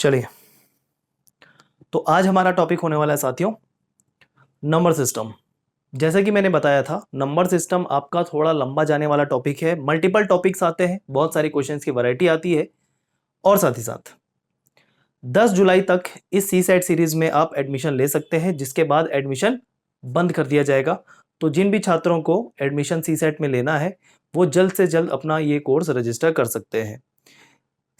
चलिए, तो आज हमारा टॉपिक होने वाला है साथियों नंबर सिस्टम। जैसा कि मैंने बताया था, नंबर सिस्टम आपका थोड़ा लंबा जाने वाला टॉपिक है। मल्टीपल टॉपिक्स आते हैं, बहुत सारी क्वेश्चंस की वैरायटी आती है और साथ ही साथ 10 जुलाई तक इस सी सेट सीरीज में आप एडमिशन ले सकते हैं, जिसके बाद एडमिशन बंद कर दिया जाएगा। तो जिन भी छात्रों को एडमिशन सी सेट में लेना है वो जल्द से जल्द अपना ये कोर्स रजिस्टर कर सकते हैं।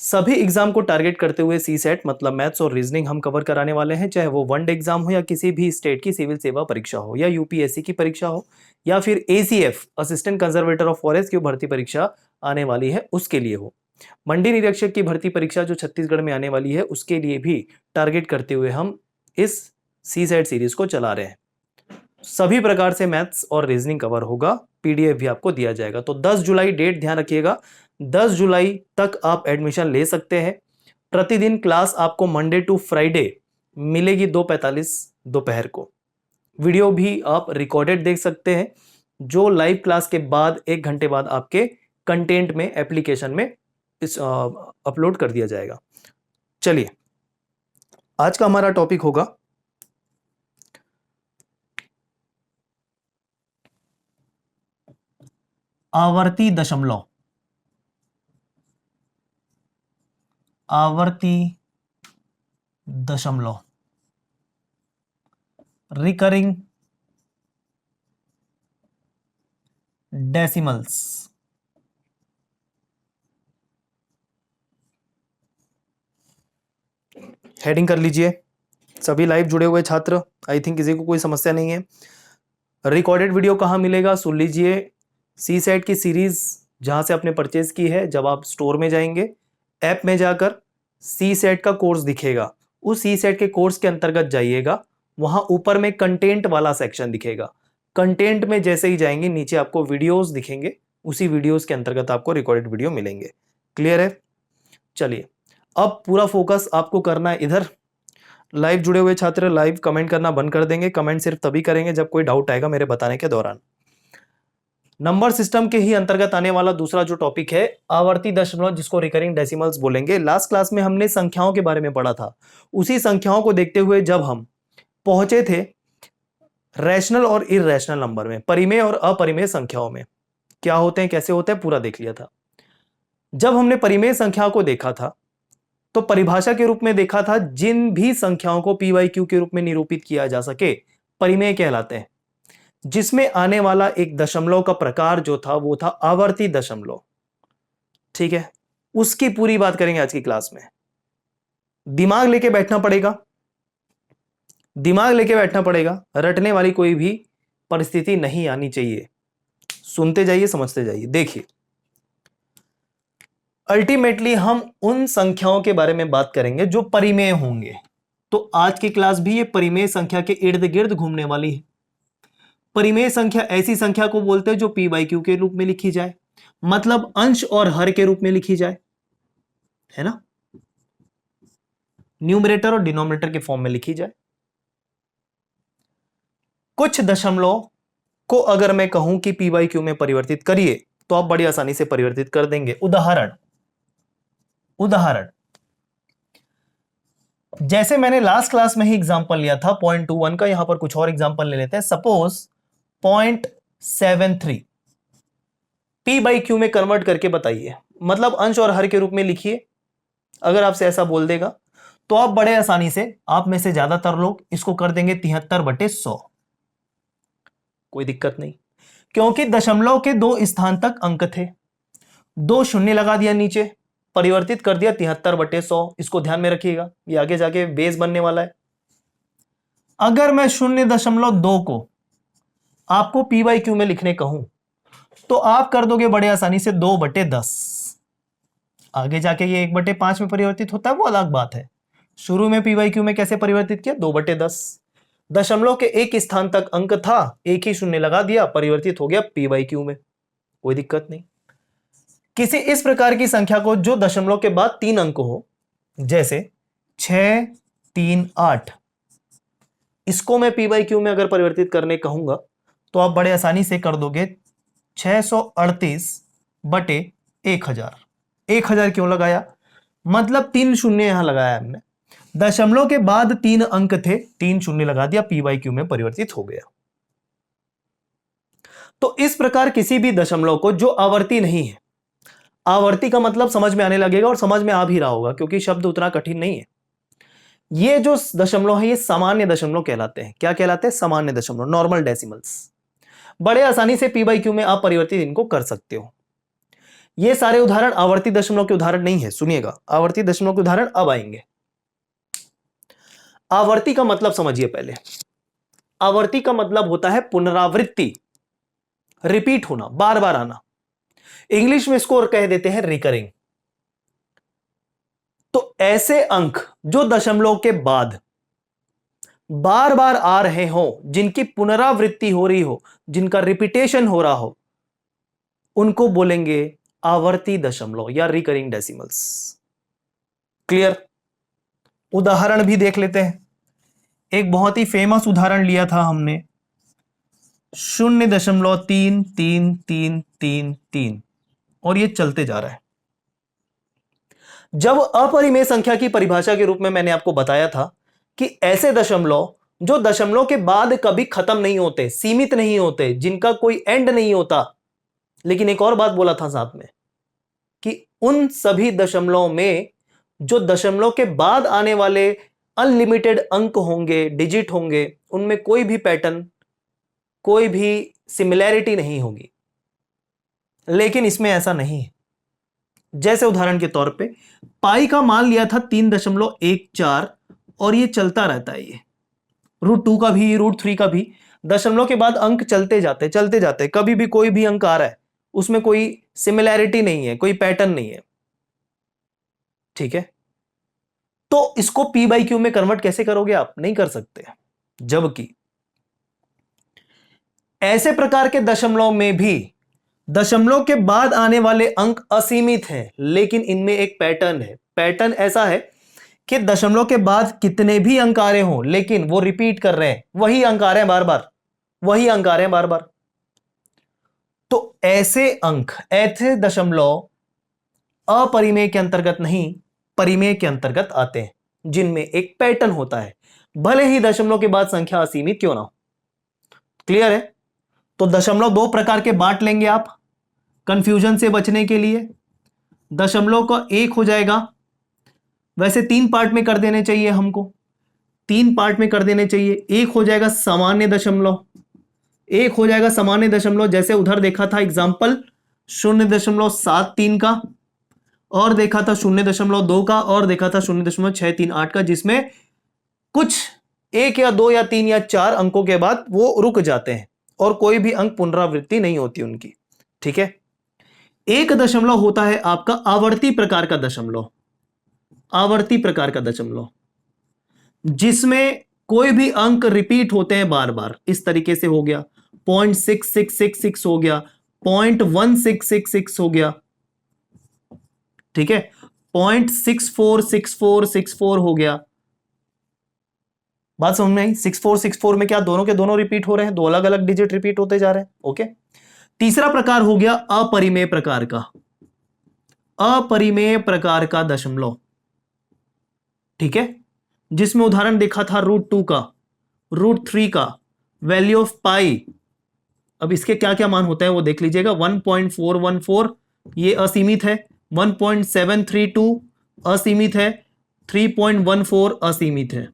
सभी एग्जाम को टारगेट करते हुए सी सेट मतलब मैथ्स और रीजनिंग हम कवर कराने वाले हैं, चाहे वो वनडे एग्जाम हो या किसी भी स्टेट की सिविल सेवा परीक्षा हो या यूपीएससी की परीक्षा हो या फिर ACF assistant conservator of forest की भर्ती परीक्षा आने वाली है उसके लिए हो। मंडी निरीक्षक की भर्ती परीक्षा जो छत्तीसगढ़ में आने वाली है उसके लिए भी टारगेट करते हुए हम इस सी सेट सीरीज को चला रहे हैं। सभी प्रकार से मैथ्स और रीजनिंग कवर होगा, पीडीएफ भी आपको दिया जाएगा। तो 10 जुलाई डेट ध्यान रखिएगा, 10 जुलाई तक आप एडमिशन ले सकते हैं। प्रतिदिन क्लास आपको मंडे टू फ्राइडे मिलेगी 2:45 दोपहर को। वीडियो भी आप रिकॉर्डेड देख सकते हैं, जो लाइव क्लास के बाद 1 घंटे बाद आपके कंटेंट में एप्लीकेशन में अपलोड कर दिया जाएगा। चलिए, आज का हमारा टॉपिक होगा आवर्ती दशमलव। आवर्ती दशमलव, रिकरिंग डेसिमल्स। हेडिंग कर लीजिए सभी लाइव जुड़े हुए छात्र। आई थिंक किसी को कोई समस्या नहीं है। रिकॉर्डेड वीडियो कहाँ मिलेगा सुन लीजिए। सी सेट की सीरीज जहां से आपने परचेज की है, जब आप स्टोर में जाएंगे ऐप में जाकर सी सेट का कोर्स दिखेगा, उस सी सेट के कोर्स के अंतर्गत जाइएगा, वहां ऊपर में कंटेंट वाला सेक्शन दिखेगा। कंटेंट में जैसे ही जाएंगे नीचे आपको वीडियोस दिखेंगे, उसी वीडियोस के अंतर्गत आपको रिकॉर्डेड वीडियो मिलेंगे। क्लियर है? चलिए, अब पूरा फोकस आपको करना है इधर। लाइव जुड़े हुए छात्र लाइव कमेंट करना बंद कर देंगे, कमेंट सिर्फ तभी करेंगे जब कोई डाउट आएगा मेरे बताने के दौरान। नंबर सिस्टम के ही अंतर्गत आने वाला दूसरा जो टॉपिक है आवर्ती दशमलव, जिसको रिकरिंग डेसिमल्स बोलेंगे। लास्ट क्लास में हमने संख्याओं के बारे में पढ़ा था। उसी संख्याओं को देखते हुए जब हम पहुंचे थे रैशनल और इरैशनल नंबर में, परिमेय और अपरिमेय संख्याओं में क्या होते हैं कैसे होते हैं पूरा देख लिया था। जब हमने परिमेय संख्या को देखा था तो परिभाषा के रूप में देखा था, जिन भी संख्याओं को पी बाई क्यू के रूप में निरूपित किया जा सके परिमेय कहलाते हैं। जिसमें आने वाला एक दशमलव का प्रकार जो था वो था आवर्ती दशमलव। ठीक है, उसकी पूरी बात करेंगे आज की क्लास में। दिमाग लेके बैठना पड़ेगा, दिमाग लेके बैठना पड़ेगा, रटने वाली कोई भी परिस्थिति नहीं आनी चाहिए। सुनते जाइए, समझते जाइए। देखिए, अल्टीमेटली हम उन संख्याओं के बारे में बात करेंगे जो परिमेय होंगे। तो आज की क्लास भी ये परिमेय संख्या के इर्द गिर्द घूमने वाली है। परिमेय संख्या ऐसी संख्या को बोलते हैं जो पी बाई क्यू के रूप में लिखी जाए, मतलब अंश और हर के रूप में लिखी जाए, है ना, न्यूमरेटर और डिनोमिनेटर के फॉर्म में लिखी जाए। कुछ दशमलव को अगर मैं कहूं कि पी बाई क्यू में परिवर्तित करिए तो आप बड़ी आसानी से परिवर्तित कर देंगे। उदाहरण जैसे मैंने लास्ट क्लास में ही एग्जांपल लिया था 0.21 का, यहां पर कुछ और एग्जांपल ले लेते हैं। सपोज 0.73 पी बाई क्यू में कन्वर्ट करके बताइए, मतलब अंश और हर के रूप में लिखिए। अगर आपसे ऐसा बोल देगा तो आप बड़े आसानी से, आप में से ज्यादातर लोग इसको कर देंगे 73/100। कोई दिक्कत नहीं, क्योंकि दशमलव के 2 स्थान तक अंक थे, 2 शून्य लगा दिया नीचे, परिवर्तित कर दिया 73/100। इसको ध्यान में रखिएगा, ये आगे जाके बेस बनने वाला है। अगर मैं 0.2 को आपको पी बाई क्यू में लिखने कहूं तो आप कर दोगे बड़े आसानी से 2/10। आगे जाके ये 1/5 में परिवर्तित होता है, वो अलग बात है। शुरू में पी बाई क्यू में कैसे परिवर्तित किया? 2/10। दशमलव के एक स्थान तक अंक था, एक ही शून्य लगा दिया, परिवर्तित हो गया पी बाई क्यू में। कोई दिक्कत नहीं। किसी इस प्रकार की संख्या को जो दशमलव के बाद 3 अंक हो, जैसे 6, 3, 8, इसको मैं पी बाई क्यू में अगर परिवर्तित करने कहूंगा तो आप बड़े आसानी से कर दोगे 638/1000। 1000 क्यों लगाया? मतलब 3 शून्य यहां लगाया हमने, दशमलव के बाद 3 अंक थे, 3 शून्य लगा दिया, पी बाई क्यू में परिवर्तित हो गया। तो इस प्रकार किसी भी दशमलव को जो आवर्ती नहीं है, आवर्ती का मतलब समझ में आने लगेगा और समझ में आ भी रहा होगा क्योंकि शब्द उतना कठिन नहीं है। ये जो दशमलव है ये सामान्य दशमलव कहलाते हैं। क्या कहलाते हैं? सामान्य दशमलव, नॉर्मल डेसिमल्स। बड़े आसानी से पी बाई क्यू में आप परिवर्तित इनको कर सकते हो। ये सारे उदाहरण आवर्ती दशमलव के उदाहरण नहीं है, सुनिएगा, आवर्ती दशमलव के उदाहरण अब आएंगे। आवर्ती का मतलब समझिए पहले। आवर्ती का मतलब होता है पुनरावृत्ति, रिपीट होना, बार बार आना। इंग्लिश में इसको कह देते हैं रिकरिंग। तो ऐसे अंक जो दशमलव के बाद बार बार आ रहे हो, जिनकी पुनरावृत्ति हो रही हो, जिनका रिपीटेशन हो रहा हो, उनको बोलेंगे आवर्ती दशमलव या रिकरिंग डेसिमल्स। क्लियर? उदाहरण भी देख लेते हैं। एक बहुत ही फेमस उदाहरण लिया था हमने, 0.3333 और ये चलते जा रहा है। जब अपरिमेय संख्या की परिभाषा के रूप में मैंने आपको बताया था कि ऐसे दशमलव जो दशमलव के बाद कभी खत्म नहीं होते, सीमित नहीं होते, जिनका कोई एंड नहीं होता, लेकिन एक और बात बोला था साथ में कि उन सभी दशमलव में जो दशमलव के बाद आने वाले अनलिमिटेड अंक होंगे, डिजिट होंगे, उनमें कोई भी पैटर्न, कोई भी सिमिलैरिटी नहीं होगी। लेकिन इसमें ऐसा नहीं है। जैसे उदाहरण के तौर पे पाई का मान लिया था 3.14 और ये चलता रहता है, ये √2 का भी, √3 का भी, दशमलव के बाद अंक चलते जाते, कभी भी कोई भी अंक आ रहा है, उसमें कोई सिमिलैरिटी नहीं है, कोई पैटर्न नहीं है। ठीक है, तो इसको पी बाई क्यू में कन्वर्ट कैसे करोगे आप? नहीं कर सकते। जबकि ऐसे प्रकार के दशमलव में भी दशमलव के बाद आने वाले अंक असीमित हैं, लेकिन इनमें एक पैटर्न है। पैटर्न ऐसा है कि दशमलव के बाद कितने भी अंक आ रहे हो, लेकिन वो रिपीट कर रहे हैं, वही अंक आ रहे हैं बार बार, वही अंक आ रहे हैं बार बार। तो ऐसे अंक, ऐसे दशमलव अपरिमेय के अंतर्गत नहीं, परिमेय के अंतर्गत आते हैं, जिनमें एक पैटर्न होता है, भले ही दशमलव के बाद संख्या असीमित क्यों ना हो। क्लियर है? तो दशमलव दो प्रकार के बांट लेंगे आप कंफ्यूजन से बचने के लिए। दशमलव का एक हो जाएगा, वैसे 3 पार्ट में कर देने चाहिए हमको, 3 पार्ट में कर देने चाहिए। एक हो जाएगा सामान्य दशमलव, एक हो जाएगा सामान्य दशमलव, जैसे उधर देखा था एग्जाम्पल 0.73 का, और देखा था 0.2 का, और देखा था 0.638 का, जिसमें कुछ 1 या 2 या 3 या 4 अंकों के बाद वो रुक जाते हैं और कोई भी अंक पुनरावृत्ति नहीं होती उनकी। ठीक है, एक दशमलव होता है आपका आवर्ती प्रकार का दशमलव, आवर्ती प्रकार का दशमलव, जिसमें कोई भी अंक रिपीट होते हैं बार बार। इस तरीके से हो गया 0.6666 हो गया, 0.1666 हो गया, ठीक है, 0.646464 हो गया। बात समझ में आई? 6464 में क्या दोनों के दोनों रिपीट हो रहे हैं, दो अलग अलग डिजिट रिपीट होते जा रहे हैं। ओके, तीसरा प्रकार हो गया अपरिमेय प्रकार का, अपरिमेय प्रकार का दशमलव। ठीक है, जिसमें उदाहरण देखा था √2 का, √3 का, वैल्यू ऑफ पाई। अब इसके क्या क्या मान होता है वो देख लीजिएगा। 1.414 ये असीमित है, 1.732 असीमित है, 3.14 असीमित है।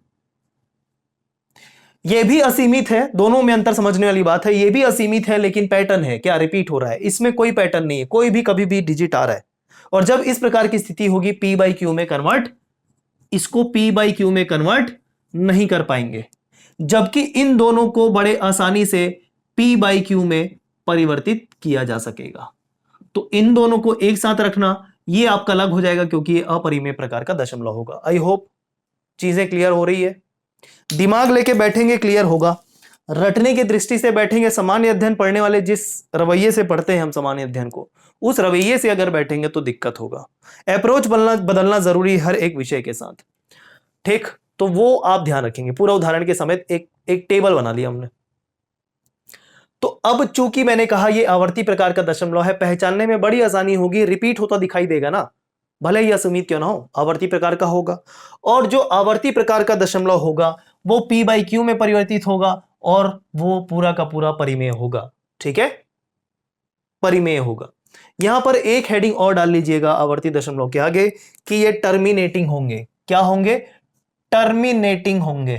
ये भी असीमित है, दोनों में अंतर समझने वाली बात है। ये भी असीमित है लेकिन पैटर्न है, क्या रिपीट हो रहा है, इसमें कोई पैटर्न नहीं है, कोई भी कभी भी डिजिट आ रहा है। और जब इस प्रकार की स्थिति होगी पी बाई क्यू में कन्वर्ट, इसको पी बाई क्यू में कन्वर्ट नहीं कर पाएंगे, जबकि इन दोनों को बड़े आसानी से पी बाई क्यू में परिवर्तित किया जा सकेगा। तो इन दोनों को एक साथ रखना, ये आपका अलग हो जाएगा क्योंकि ये अपरिमेय प्रकार का दशमलव होगा। आई होप चीजें क्लियर हो रही है। दिमाग लेके बैठेंगे क्लियर होगा, रटने की दृष्टि से बैठेंगे, सामान्य अध्ययन पढ़ने वाले जिस रवैये से पढ़ते हैं हम सामान्य अध्ययन को, उस रवैये से अगर बैठेंगे तो दिक्कत होगा। अप्रोच बदलना जरूरी है हर एक विषय के साथ। ठीक, तो वो आप ध्यान रखेंगे। पूरा उदाहरण के समेत एक टेबल बना लिया हमने। तो अब चूंकि मैंने कहा ये आवर्ती प्रकार का दशमलव है, पहचानने में बड़ी आसानी होगी, रिपीट होता दिखाई देगा ना, भले ही असीमित क्यों ना हो, आवर्ती प्रकार का होगा। और जो आवर्ती प्रकार का दशमलव होगा वो p बाई क्यू में परिवर्तित होगा और वो पूरा का पूरा परिमेय होगा। ठीक है, परिमेय होगा। यहां पर एक हेडिंग और डाल लीजिएगा आवर्ती दशमलव के आगे कि ये टर्मिनेटिंग होंगे। क्या होंगे? टर्मिनेटिंग होंगे।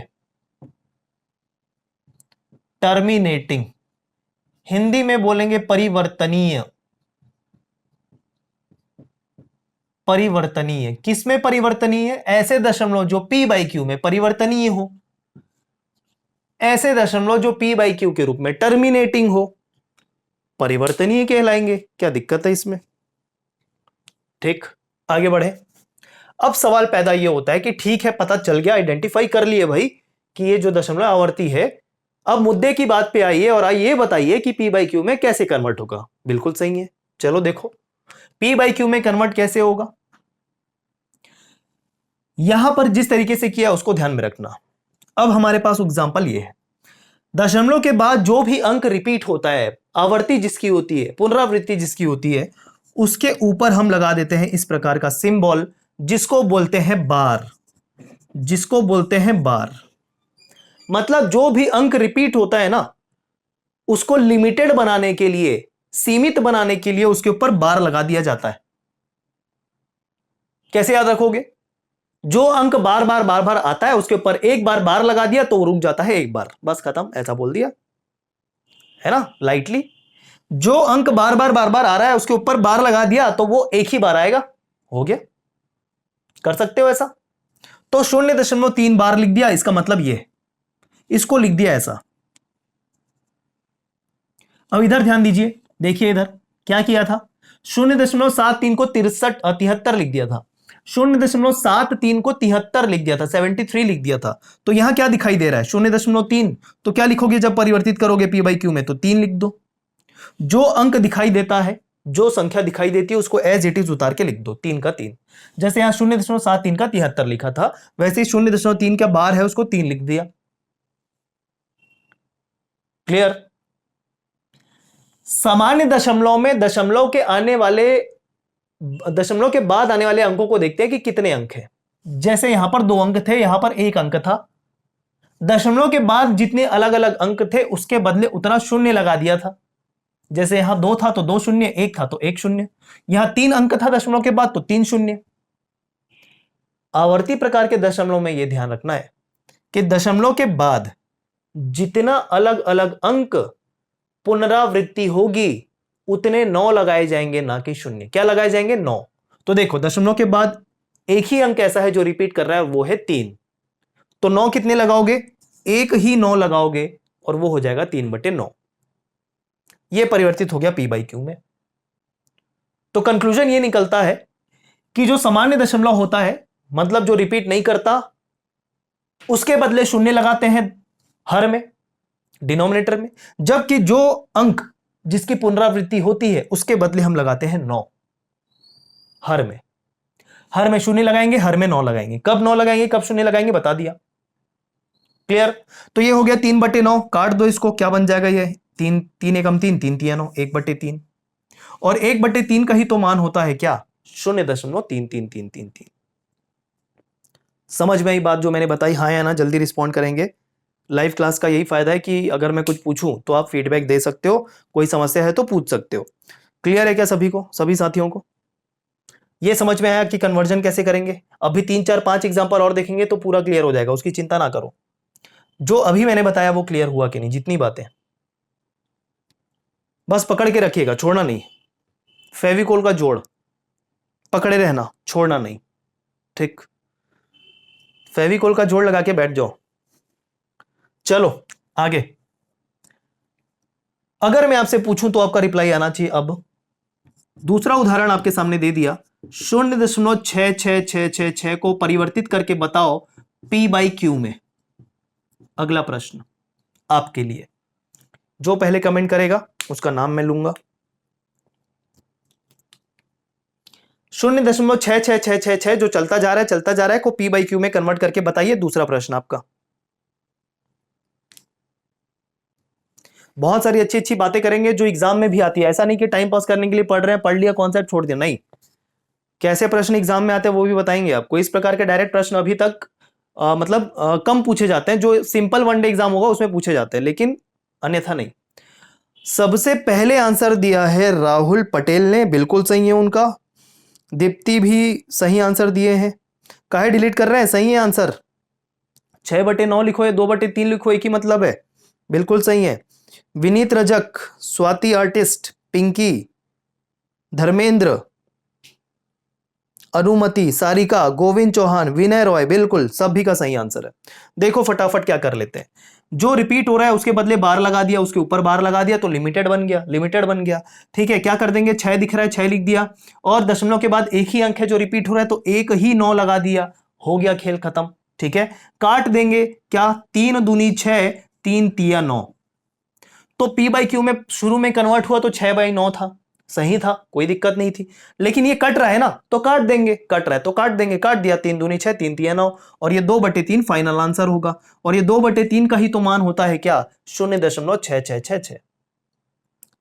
टर्मिनेटिंग, हिंदी में बोलेंगे परिवर्तनीय। परिवर्तनीय किसमें परिवर्तनीय? ऐसे दशमलव जो p बाई क्यू में परिवर्तनीय हो, ऐसे दशमलव जो p बाई क्यू के रूप में टर्मिनेटिंग हो, परिवर्तनीय कहलाएंगे। क्या दिक्कत है इसमें? ठीक, आगे बढ़े। अब सवाल पैदा यह होता है कि ठीक है, पता चल गया, आइडेंटिफाई कर लिए भाई कि ये जो दशमलव आवर्ती है। अब मुद्दे की बात पे आइए और आइए बताइए कि p बाई क्यू में कैसे कन्वर्ट होगा। बिल्कुल सही है, चलो देखो p बाई क्यू में कन्वर्ट कैसे होगा। यहां पर जिस तरीके से किया उसको ध्यान में रखना। अब हमारे पास एग्जांपल ये है, दशमलव के बाद जो भी अंक रिपीट होता है, आवर्ती जिसकी होती है, पुनरावृत्ति जिसकी होती है, उसके ऊपर हम लगा देते हैं इस प्रकार का सिंबल जिसको बोलते हैं बार। जिसको बोलते हैं बार, मतलब जो भी अंक रिपीट होता है ना, उसको लिमिटेड बनाने के लिए, सीमित बनाने के लिए उसके ऊपर बार लगा दिया जाता है। कैसे याद रखोगे? जो अंक बार बार बार बार आता है उसके ऊपर एक बार बार लगा दिया तो वो रुक जाता है एक बार, बस खत्म, ऐसा बोल दिया है ना लाइटली। जो अंक बार बार आ रहा है उसके ऊपर बार लगा दिया तो वो एक ही बार आएगा, हो गया। कर सकते हो ऐसा। तो 0.3 बार लिख दिया, इसका मतलब ये, इसको लिख दिया ऐसा। अब इधर ध्यान दीजिए, देखिए इधर क्या किया था, 0.73 को 73 लिख दिया था, 0.73 को 73 लिख दिया था, 73 लिख दिया था। तो यहां क्या दिखाई दे रहा है? 0.3। तो क्या लिखोगे जब परिवर्तित करोगे p बाई क्यू में? तो 3 लिख दो। जो अंक दिखाई देता है, जो संख्या दिखाई देती है उसको एज इट इज उतार के लिख दो, 3 का 3। जैसे यहां 0.73 का 73 लिखा था, वैसे ही 0.3 का बार है उसको 3 लिख दिया। क्लियर? सामान्य दशमलव में दशमलव के आने वाले, दशमलव के बाद आने वाले अंकों को देखते हैं कि कितने अंक हैं। जैसे यहां पर 2 अंक थे, यहां पर 1 अंक था, दशमलव के बाद जितने अलग अलग अंक थे उसके बदले उतना शून्य लगा दिया था। जैसे यहां 2 था तो 2 शून्य, 1 था तो 1 शून्य, यहां 3 अंक था दशमलव के बाद तो 3 शून्य। आवर्ती प्रकार के दशमलव में यह ध्यान रखना है कि दशमलव के बाद जितना अलग अलग अंक पुनरावृत्ति होगी उतने 9 लगाए जाएंगे, ना कि शून्य। क्या लगाए जाएंगे? 9। तो देखो दशमलव के बाद एक ही अंक ऐसा है जो रिपीट कर रहा है, वो है 3। तो 9 कितने लगाओगे? एक ही 9 लगाओगे और वो हो जाएगा 3/9। ये परिवर्तित हो गया p बाई क्यू में। तो कंक्लूजन ये निकलता है कि जो सामान्य दशमलव होता है, मतलब जो रिपीट नहीं करता, उसके बदले शून्य लगाते हैं हर में, डिनोमिनेटर में। जबकि जो अंक जिसकी पुनरावृत्ति होती है उसके बदले हम लगाते हैं 9 हर में। हर में शून्य लगाएंगे, हर में 9 लगाएंगे। कब 9 लगाएंगे, कब शून्य लगाएंगे, बता दिया। क्लियर? तो ये हो गया 3/9। काट दो इसको, क्या बन जाएगा ये? 3 3 एकम 3, 3 3 9, 1/3। और 1/3 का ही तो मान होता है क्या? 0.3333। समझ में आई बात जो मैंने बताई? हाँ या ना जल्दी रिस्पॉन्ड करेंगे। लाइव क्लास का यही फायदा है कि अगर मैं कुछ पूछूं तो आप फीडबैक दे सकते हो, कोई समस्या है तो पूछ सकते हो। क्लियर है क्या सभी को, सभी साथियों को? ये समझ में आया कि कन्वर्जन कैसे करेंगे? अभी 3 4 5 एग्जांपल और देखेंगे तो पूरा क्लियर हो जाएगा, उसकी चिंता ना करो। जो अभी मैंने बताया वो क्लियर हुआ कि नहीं, जितनी बातें, बस पकड़ के रखिएगा, छोड़ना नहीं। फेविकोल का जोड़ पकड़े रहना, छोड़ना नहीं। ठीक, फेविकोल का जोड़ लगा के बैठ जाओ। चलो आगे। अगर मैं आपसे पूछूं तो आपका रिप्लाई आना चाहिए। अब दूसरा उदाहरण आपके सामने दे दिया, 0.6666 को परिवर्तित करके बताओ p बाई क्यू में। अगला प्रश्न आपके लिए, जो पहले कमेंट करेगा उसका नाम मैं लूंगा। 0.6666 जो चलता जा रहा है को p बाई क्यू में कन्वर्ट करके बताइए। दूसरा प्रश्न आपका। बहुत सारी अच्छी अच्छी बातें करेंगे जो एग्जाम में भी आती है। ऐसा नहीं कि टाइम पास करने के लिए पढ़ रहे हैं, पढ़ लिया कॉन्सेप्ट छोड़ दिया, नहीं। कैसे प्रश्न एग्जाम में आते हैं वो भी बताएंगे आपको। इस प्रकार के डायरेक्ट प्रश्न अभी तक कम पूछे जाते हैं, जो सिंपल वनडे एग्जाम होगा उसमें पूछे जाते हैं, लेकिन अन्यथा नहीं। सबसे पहले आंसर दिया है राहुल पटेल ने, बिल्कुल सही है उनका। दीप्ति भी सही आंसर दिए हैं। काहे डिलीट कर रहे हैं, सही है आंसर। 6/9 लिखो या 2/3 लिखो, एक ही मतलब है, बिल्कुल सही है। विनीत रजक, स्वाति आर्टिस्ट, पिंकी, धर्मेंद्र, अनुमति, सारिका, गोविंद चौहान, विनय रॉय, बिल्कुल सभी का सही आंसर है। देखो फटाफट क्या कर लेते हैं, जो रिपीट हो रहा है उसके बदले बार लगा दिया, उसके ऊपर बार लगा दिया तो लिमिटेड बन गया, लिमिटेड बन गया। ठीक है, क्या कर देंगे, 6 दिख रहा है 6 लिख दिया, और दशमलव के बाद एक ही अंक है जो रिपीट हो रहा है तो एक ही 9 लगा दिया, हो गया खेल खत्म। ठीक है, काट देंगे, क्या 3 दूनी 6, 3 तिया 9, तो P/Q में शुरू में कन्वर्ट हुआ तो 6/9 था, सही था, कोई दिक्कत नहीं थी। लेकिन ये कट रहा है ना तो काट देंगे, कट रहा है तो काट देंगे, काट दिया, 3 दूनी 6, 3 तिया 9, और ये 2/3 फाइनल आंसर होगा। और ये 2/3 का ही तो मान होता है क्या, 0.6666।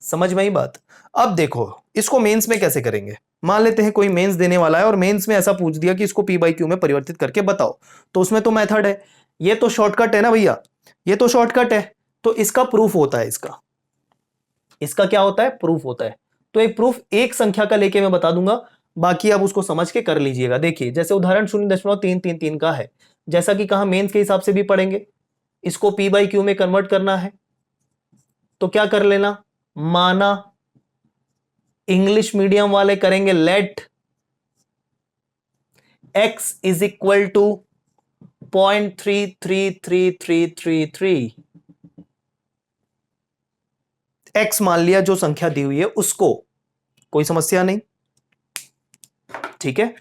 समझ में आई बात। अब देखो इसको मेंस में कैसे करेंगे। मान लेते हैं कोई मेंस देने वाला है और मेंस में ऐसा पूछ दिया कि इसको P/Q में परिवर्तित करके बताओ, तो उसमें तो मेथड है, ये तो शॉर्टकट है ना भैया, ये तो शॉर्टकट है, तो इसका प्रूफ होता है, इसका क्या होता है, प्रूफ होता है। तो एक प्रूफ एक संख्या का लेके मैं बता दूंगा, बाकी आप उसको समझ के कर लीजिएगा। देखिए जैसे उदाहरण 0.333 का है, जैसा कि कहा मेंस के हिसाब से भी पढ़ेंगे, इसको P/Q में कन्वर्ट करना है तो क्या कर लेना, माना इंग्लिश मीडियम वाले करेंगे let x is equal to 0.333333, x मान लिया जो संख्या दी हुई है उसको, कोई समस्या नहीं। ठीक है,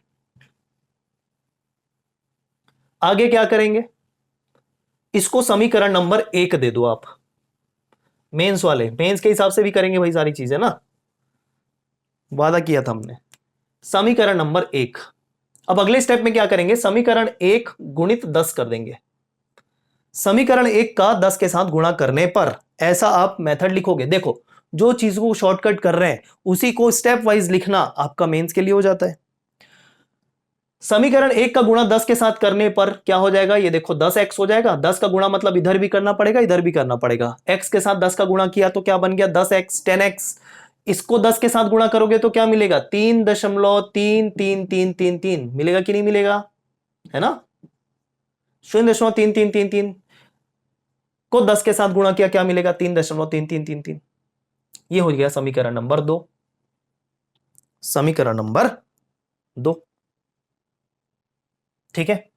आगे क्या करेंगे, इसको समीकरण नंबर 1 दे दो आप। मेंस वाले मेंस के हिसाब से भी करेंगे भाई सारी चीजें ना, वादा किया था हमने। समीकरण नंबर 1, अब अगले स्टेप में क्या करेंगे, समीकरण 1 गुणित 10 कर देंगे। समीकरण 1 का 10 के साथ गुणा करने पर ऐसा आप मेथड लिखोगे। देखो जो चीज को शॉर्टकट कर रहे हैं उसी को स्टेप वाइज लिखना आपका मेंस के लिए हो जाता है। समीकरण 1 का गुणा 10 के साथ करने पर क्या हो जाएगा, ये देखो 10x हो जाएगा। 10 का गुणा मतलब इधर भी करना पड़ेगा इधर भी करना पड़ेगा, x के साथ 10 का गुणा किया तो क्या बन गया 10x 10x। इसको 10 के साथ गुणा करोगे तो क्या मिलेगा 3.3333 मिलेगा कि नहीं मिलेगा, है ना। 0.3333 को 10 के साथ गुणा किया क्या मिलेगा 3.3333। ये हो गया समीकरण नंबर 2, समीकरण नंबर 2। ठीक है,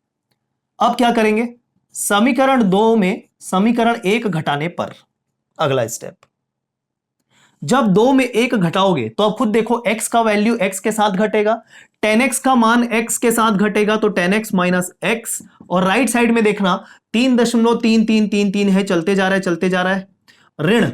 अब क्या करेंगे, समीकरण 2 में समीकरण 1 घटाने पर अगला स्टेप, जब 2 में 1 घटाओगे तो अब खुद देखो x का वैल्यू x के साथ घटेगा, 10x का मान x के साथ घटेगा तो 10x माइनस x, और राइट साइड में देखना 3.3333 है, चलते जा रहा है चलते जा रहा है, ऋण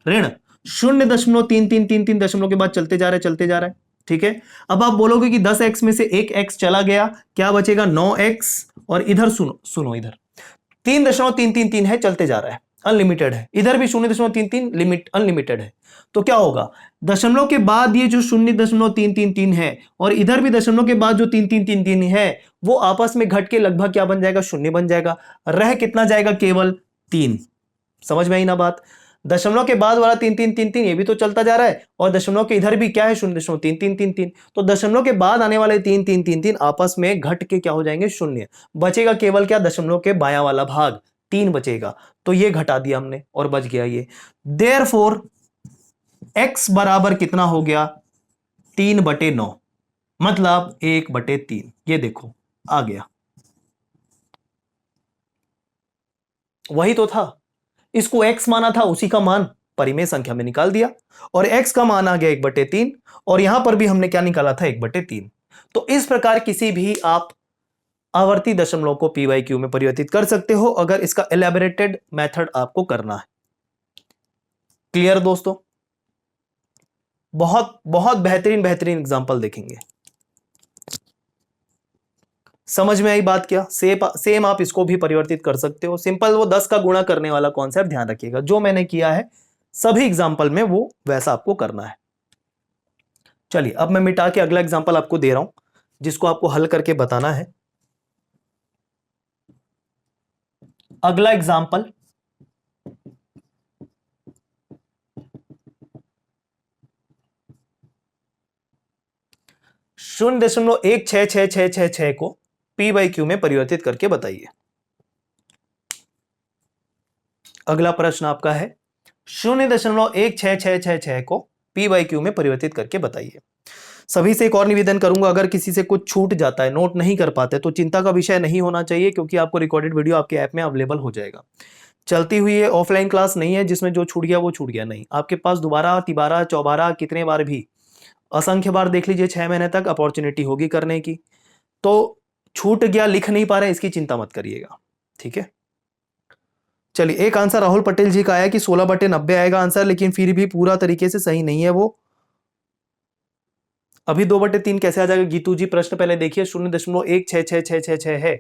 ऋण 0.3333 दशमलव के बाद चलते जा रहा है चलते जा रहा है। ठीक है, अब आप बोलोगे कि 10x में से एक x चला गया, क्या बचेगा 9x, और इधर सुनो सुनो इधर 3.333 है, चलते जा रहा है, अनलिमिटेड है, इधर भी 0.33 लिमिट अनलिमिटेड है, तो क्या होगा दशमलव के बाद ये जो 0.333 है और इधर भी दशमलव के बाद जो 3.333 है वो आपस में घट के लगभग क्या बन जाएगा, शून्य बन जाएगा, रह कितना जाएगा केवल 3। समझ में आई ना बात, दशमलव के बाद वाला 3.333 ये भी तो चलता जा रहा है, और दशमलव के इधर भी क्या है 0.3333, तो दशमलव के बाद आने वाले 3.333 आपस में घट के क्या हो जाएंगे शून्य, बचेगा केवल क्या दशमलव के बायां वाला भाग 3 बचेगा, तो ये घटा दिया हमने और बच गया ये। देयरफॉर x बराबर कितना हो गया 3/9, मतलब 1/3, ये देखो आ गया, वही तो था, इसको x माना था उसी का मान परिमेय संख्या में निकाल दिया, और x का मान आ गया 1/3, और यहां पर भी हमने क्या निकाला था 1/3। तो इस प्रकार किसी भी आप आवर्ती दशमलव को P/Q में परिवर्तित कर सकते हो अगर इसका एलैबोरेटेड मेथड आपको करना है। क्लियर दोस्तों, बहुत बहुत बेहतरीन बेहतरीन एग्जांपल देखेंगे। समझ में आई बात क्या, सेम आप इसको भी परिवर्तित कर सकते हो, सिंपल वो 10 का गुणा करने वाला कॉन्सेप्ट ध्यान रखिएगा, जो मैंने किया है सभी एग्जांपल में वो वैसा आपको करना है। चलिए अब मैं मिटा के अगला एग्जांपल आपको दे रहा हूं, जिसको आपको हल करके बताना है। अगला एग्जाम्पल, शून्य दशमलव एक छह छह छह छह छह को पी बाई क्यू में परिवर्तित करके बताइए। अगला प्रश्न आपका है 0.1666 को पी बाई क्यू में परिवर्तित करके बताइए। सभी से एक और निवेदन करूंगा, अगर किसी से कुछ छूट जाता है, नोट नहीं कर पाते, तो चिंता का विषय नहीं होना चाहिए, क्योंकि आपको रिकॉर्डेड वीडियो आपके ऐप में अवेलेबल हो जाएगा। चलती हुई ये ऑफलाइन क्लास नहीं है जिसमें जो छूट गया वो छूट गया, नहीं, आपके पास दोबारा तिबारा चौबारा कितने बार भी, असंख्य बार देख लीजिए, 6 महीने तक अपॉर्चुनिटी होगी करने की। तो छूट गया, लिख नहीं पा रहे, इसकी चिंता मत करिएगा, ठीक है। चलिए, एक आंसर राहुल पटेल जी का आया कि 16/90 आएगा आंसर, लेकिन फिर भी पूरा तरीके से सही नहीं है वो। अभी 2/3 कैसे आ जाएगा गीतू जी? प्रश्न पहले देखिए, 0.166666 है।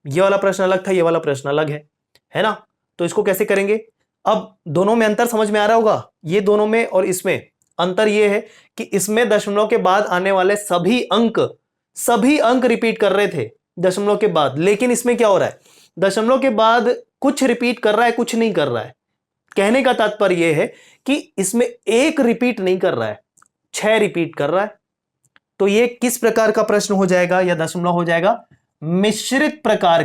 ये वाला प्रश्न अलग था, ये वाला प्रश्न अलग है ना? तो इसको कैसे करेंगे? अब दोनों में अंतर समझ में आ रहा होगा, ये दोनों में और इसमें अंतर ये है कि इसमें दशमलव के बाद आने वाले सभी अंक रिपीट कर रहे थे दशमलव के बाद, लेकिन इसमें क्या हो रहा है, दशमलव के बाद कुछ रिपीट कर रहा है, कुछ नहीं कर रहा है। कहने का तात्पर्य यह है कि इसमें एक रिपीट नहीं कर रहा है, 6 रिपीट कर रहा है। तो ये किस प्रकार का प्रश्न हो जाएगा या दशमलव हो जाएगा? मिश्रित प्रकार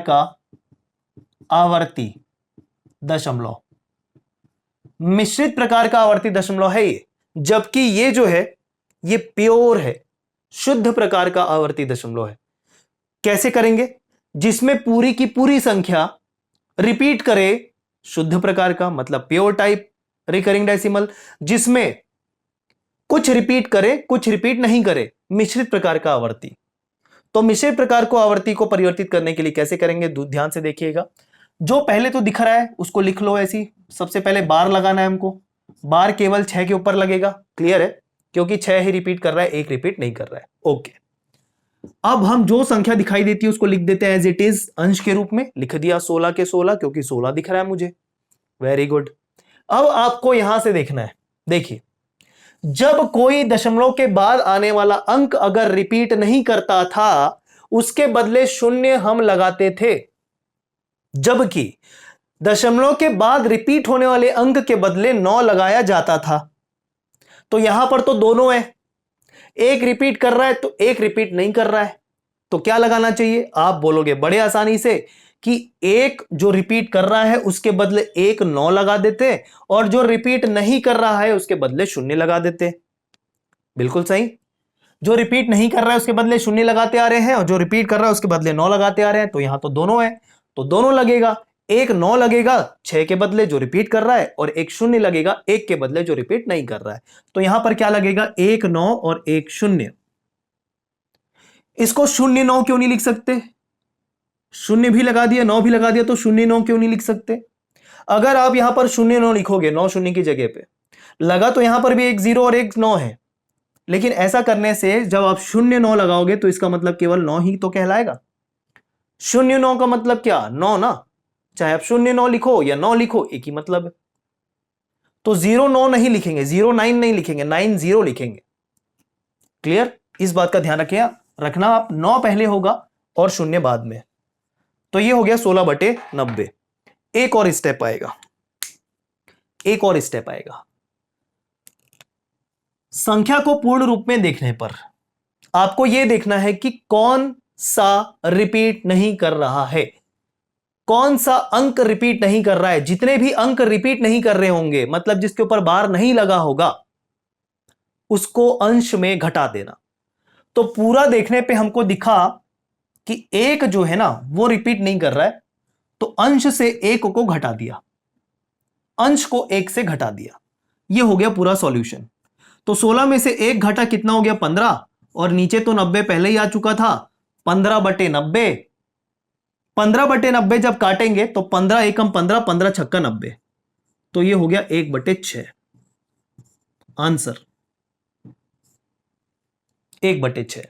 का आवर्ती दशमलव, मिश्रित प्रकार का आवर्ती दशमलव है ये। जबकि ये जो है ये प्योर है, शुद्ध प्रकार का आवर्ती दशमलव है। कैसे करेंगे? जिसमें पूरी की पूरी संख्या रिपीट करे, शुद्ध प्रकार का मतलब प्योर टाइप रिकरिंग डेसिमल, जिसमें कुछ रिपीट करे कुछ रिपीट नहीं करे, मिश्रित प्रकार का आवर्ती। तो मिश्रित प्रकार को आवर्ती को परिवर्तित करने के लिए कैसे करेंगे, ध्यान से देखिएगा। जो पहले तो दिख रहा है उसको लिख लो ऐसी। सबसे पहले बार लगाना है हमको, बार केवल 6 के ऊपर लगेगा, क्लियर है, क्योंकि 6 ही रिपीट कर रहा है, एक रिपीट नहीं कर रहा है। ओके, अब हम जो संख्या दिखाई देती है उसको लिख देते हैं एज इट इज, अंश के रूप में लिख दिया 16 के 16, क्योंकि 16 दिख रहा है मुझे। Very good. अब आपको यहां से देखना है, देखिए, जब कोई दशमलव के बाद आने वाला अंक अगर रिपीट नहीं करता था, उसके बदले 0 हम लगाते थे, जबकि दशमलव के बाद रिपीट होने वाले अंक के बदले 9 लगाया जाता था। तो यहां पर तो दोनों है, एक रिपीट कर रहा है तो एक रिपीट नहीं कर रहा है, तो क्या लगाना चाहिए? आप बोलोगे बड़े आसानी से कि एक जो रिपीट कर रहा है उसके बदले एक 9 लगा देते, और जो रिपीट नहीं कर रहा है उसके बदले 0 लगा देते। बिल्कुल सही, जो रिपीट नहीं कर रहा है उसके बदले 0 लगाते आ रहे हैं, और जो रिपीट कर रहा है उसके बदले 9 लगाते आ रहे हैं। तो यहां तो दोनों है, तो दोनों लगेगा। एक 9 लगेगा 6 के बदले जो रिपीट कर रहा है, और एक 0 लगेगा 1 के बदले जो रिपीट नहीं कर रहा है। तो यहां पर क्या लगेगा? 1 9 और 1 0। इसको 0 9 क्यों नहीं लिख सकते? 0 भी लगा दिया 9 भी लगा दिया, तो 0 9 क्यों नहीं लिख सकते? अगर आप यहां पर 0 9 लिखोगे, 9 0 की जगह पे लगा, तो यहां पर भी एक 0 और एक 9 है, लेकिन ऐसा करने से जब आप 0 9 लगाओगे तो इसका मतलब केवल 9 ही तो कहलाएगा। 0 9 का मतलब क्या? 9 ना, चाहे आप 0 9 लिखो या 9 लिखो, एक ही मतलब है। तो 0 9 नहीं लिखेंगे, 0 9 नहीं लिखेंगे, 9 0 लिखेंगे। क्लियर? इस बात का ध्यान रखना आप, 9 पहले होगा और 0 बाद में। तो ये हो गया 16/90। एक और स्टेप आएगा, एक और स्टेप आएगा। संख्या को पूर्ण रूप में देखने पर आपको यह देखना है कि कौन सा रिपीट नहीं कर रहा है, कौन सा अंक रिपीट नहीं कर रहा है। जितने भी अंक रिपीट नहीं कर रहे होंगे, मतलब जिसके ऊपर बार नहीं लगा होगा, उसको अंश में घटा देना। तो पूरा देखने पे हमको दिखा कि एक जो है ना वो रिपीट नहीं कर रहा है, तो अंश से एक को घटा दिया, अंश को 1 से घटा दिया। ये हो गया पूरा सॉल्यूशन। तो 16 में से 1 घटा कितना हो गया? 15, और नीचे तो 90 पहले ही आ चुका था, 15/90। 15/90 जब काटेंगे तो 15 एकम 15, 15 छक्का 90, तो ये हो गया 1/6 आंसर, 1/6।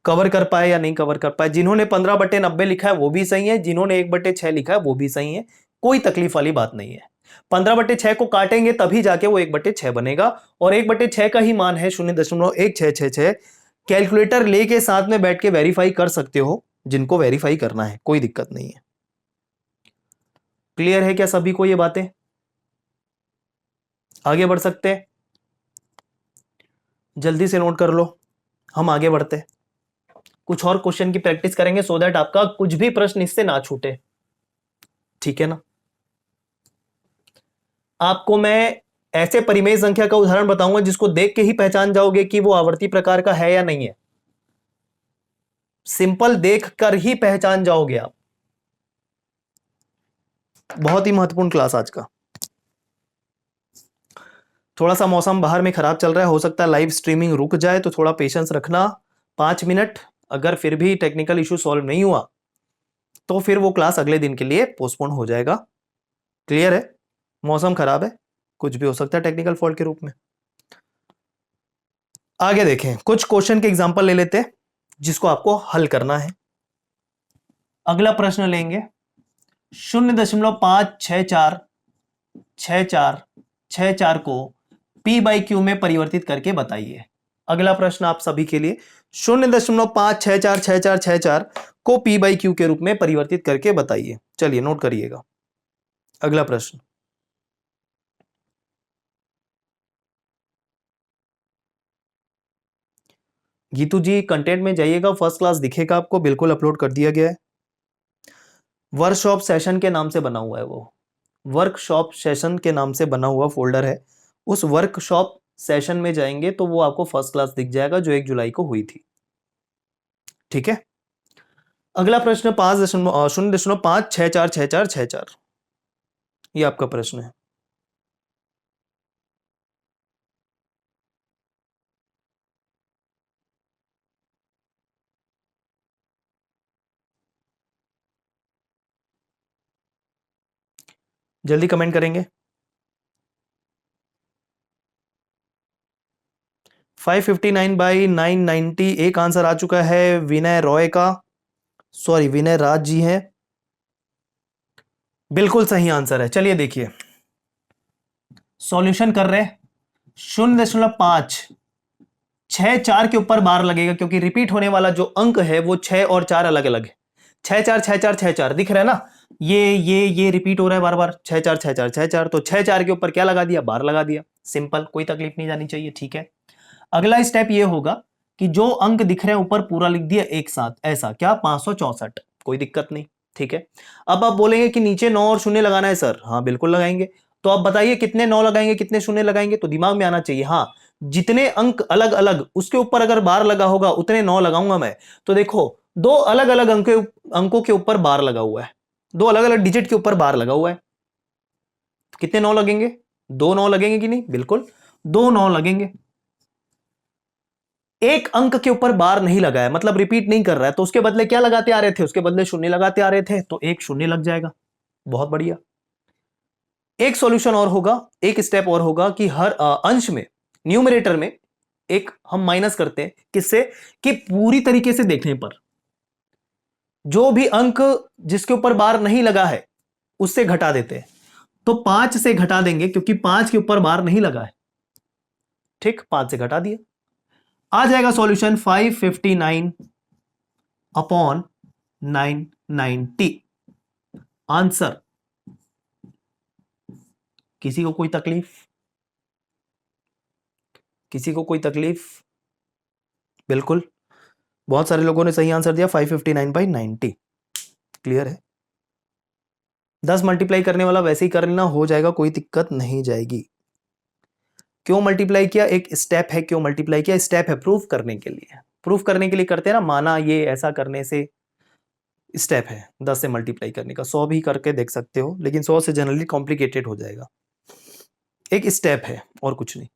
कवर कर पाए या नहीं कवर कर पाए? जिन्होंने 15/90 लिखा है वो भी सही है, जिन्होंने 1/6 लिखा है वो भी सही है, कोई तकलीफ वाली बात नहीं है। 15/6 को काटेंगे तभी जाके वो 1/6 बनेगा, और 1/6 का ही मान है 0.1666। कैलकुलेटर लेके साथ में बैठ के वेरीफाई कर सकते हो, जिनको वेरीफाई करना है, कोई दिक्कत नहीं है। क्लियर है क्या सभी को ये बातें? आगे बढ़ सकते हैं? जल्दी से नोट कर लो, हम आगे बढ़ते हैं। कुछ और क्वेश्चन की प्रैक्टिस करेंगे सो दैट आपका कुछ भी प्रश्न इससे ना छूटे, ठीक है ना। आपको मैं ऐसे परिमेय संख्या का उदाहरण बताऊंगा जिसको देख के ही पहचान जाओगे कि वो आवर्ती प्रकार का है या नहीं है। सिंपल देख कर ही पहचान जाओगे आप। बहुत ही महत्वपूर्ण क्लास आज का। थोड़ा सा मौसम बाहर में खराब चल रहा है, हो सकता है लाइव स्ट्रीमिंग रुक जाए, तो थोड़ा पेशेंस रखना 5 मिनट। अगर फिर भी टेक्निकल इशू सॉल्व नहीं हुआ तो फिर वो क्लास अगले दिन के लिए पोस्टपोन हो जाएगा। क्लियर है? मौसम खराब है, कुछ भी हो सकता है टेक्निकल फॉल्ट के रूप में। आगे देखें, कुछ क्वेश्चन के एग्जांपल ले लेते हैं जिसको आपको हल करना है। अगला प्रश्न लेंगे, 0.5646464 को P/Q में परिवर्तित करके बताइए। अगला प्रश्न आप सभी के लिए, 0.5646464 को P/Q के रूप में परिवर्तित करके बताइए। चलिए नोट करिएगा अगला प्रश्न। गीतू जी कंटेंट में जाइएगा, फर्स्ट क्लास दिखेगा आपको, बिल्कुल अपलोड कर दिया गया है। वर्कशॉप सेशन के नाम से बना हुआ है, वो वर्कशॉप सेशन के नाम से बना हुआ फोल्डर है। उस वर्कशॉप सेशन में जाएंगे तो वो आपको फर्स्ट क्लास दिख जाएगा जो 1 जुलाई को हुई थी, ठीक है। अगला प्रश्न 0.5646464, ये आपका प्रश्न है। जल्दी कमेंट करेंगे। 559/990 एक आंसर आ चुका है विनय रॉय का, सॉरी विनय राज जी हैं, बिल्कुल सही आंसर है। चलिए देखिए सॉल्यूशन कर रहे हैं। 0.564 के ऊपर बार लगेगा क्योंकि रिपीट होने वाला जो अंक है वो 6 और 4 अलग अलग है। 6 4 6 4 6 4 दिख रहा है ना, ये रिपीट हो रहा है बार बार, 6 4 6 4 6 4, तो 6 4 के ऊपर क्या लगा दिया, बार लगा दिया, सिंपल, कोई तकलीफ नहीं जानी चाहिए, ठीक है। अगला स्टेप ये होगा कि जो अंक दिख रहे हैं ऊपर पूरा लिख दिया एक साथ, ऐसा क्या, 564, कोई दिक्कत नहीं, ठीक है। अब आप बोलेंगे कि नीचे 9 और शून्य लगाना है सर, हाँ बिल्कुल लगाएंगे। तो आप बताइए कितने 9 लगाएंगे कितने शून्य लगाएंगे, तो दिमाग में आना चाहिए, हाँ जितने अंक अलग अलग उसके ऊपर अगर बार लगा होगा उतने 9 लगाऊंगा मैं। तो देखो दो अलग अलग अंकों के ऊपर बार लगा हुआ है, दो अलग अलग डिजिट के ऊपर बार लगा हुआ है, तो कितने 9 लगेंगे, 2 9 लगेंगे कि नहीं, बिल्कुल 2 9 लगेंगे। एक अंक के ऊपर बार नहीं लगा है मतलब रिपीट नहीं कर रहा है, तो उसके बदले क्या लगाते आ रहे थे, उसके बदले शून्य लगाते आ रहे थे, तो एक शून्य लग जाएगा, बहुत बढ़िया। एक सॉल्यूशन और होगा, एक स्टेप और होगा कि हर अंश में, न्यूमरेटर में एक हम माइनस करते हैं, किससे, कि पूरी तरीके से देखने पर जो भी अंक जिसके ऊपर बार नहीं लगा है उससे घटा देते हैं। तो 5 से घटा देंगे क्योंकि 5 के ऊपर बार नहीं लगा है, ठीक, 5 से घटा दिया, आ जाएगा सॉल्यूशन 559/990 आंसर। किसी को कोई तकलीफ, किसी को कोई तकलीफ, बिल्कुल, बहुत सारे लोगों ने सही आंसर दिया 559/90, क्लियर है। 10 मल्टीप्लाई करने वाला वैसे ही करना हो जाएगा, कोई दिक्कत नहीं जाएगी। क्यों मल्टीप्लाई किया, एक स्टेप है, क्यों मल्टीप्लाई किया, स्टेप है प्रूफ करने के लिए, प्रूफ करने के लिए करते हैं ना, माना ये ऐसा करने से स्टेप है 10 से मल्टीप्लाई करने का, 100 भी करके देख सकते हो लेकिन 100 से जनरली कॉम्प्लिकेटेड हो जाएगा, एक स्टेप है और कुछ नहीं।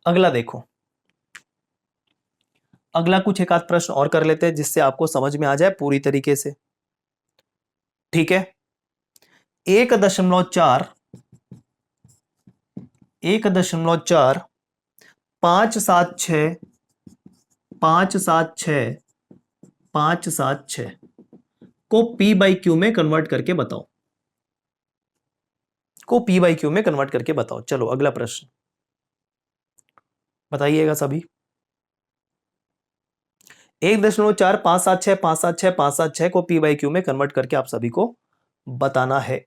अगला देखो, अगला कुछ एक आध प्रश्न और कर लेते हैं जिससे आपको समझ में आ जाए पूरी तरीके से, ठीक है। 1.4 576 576 576 को P/Q में कन्वर्ट करके बताओ। को पी बाई क्यू में कन्वर्ट करके बताओ। चलो अगला प्रश्न बताइएगा सभी। 1.4576576576 को पी बाई क्यू में कन्वर्ट करके आप सभी को बताना है।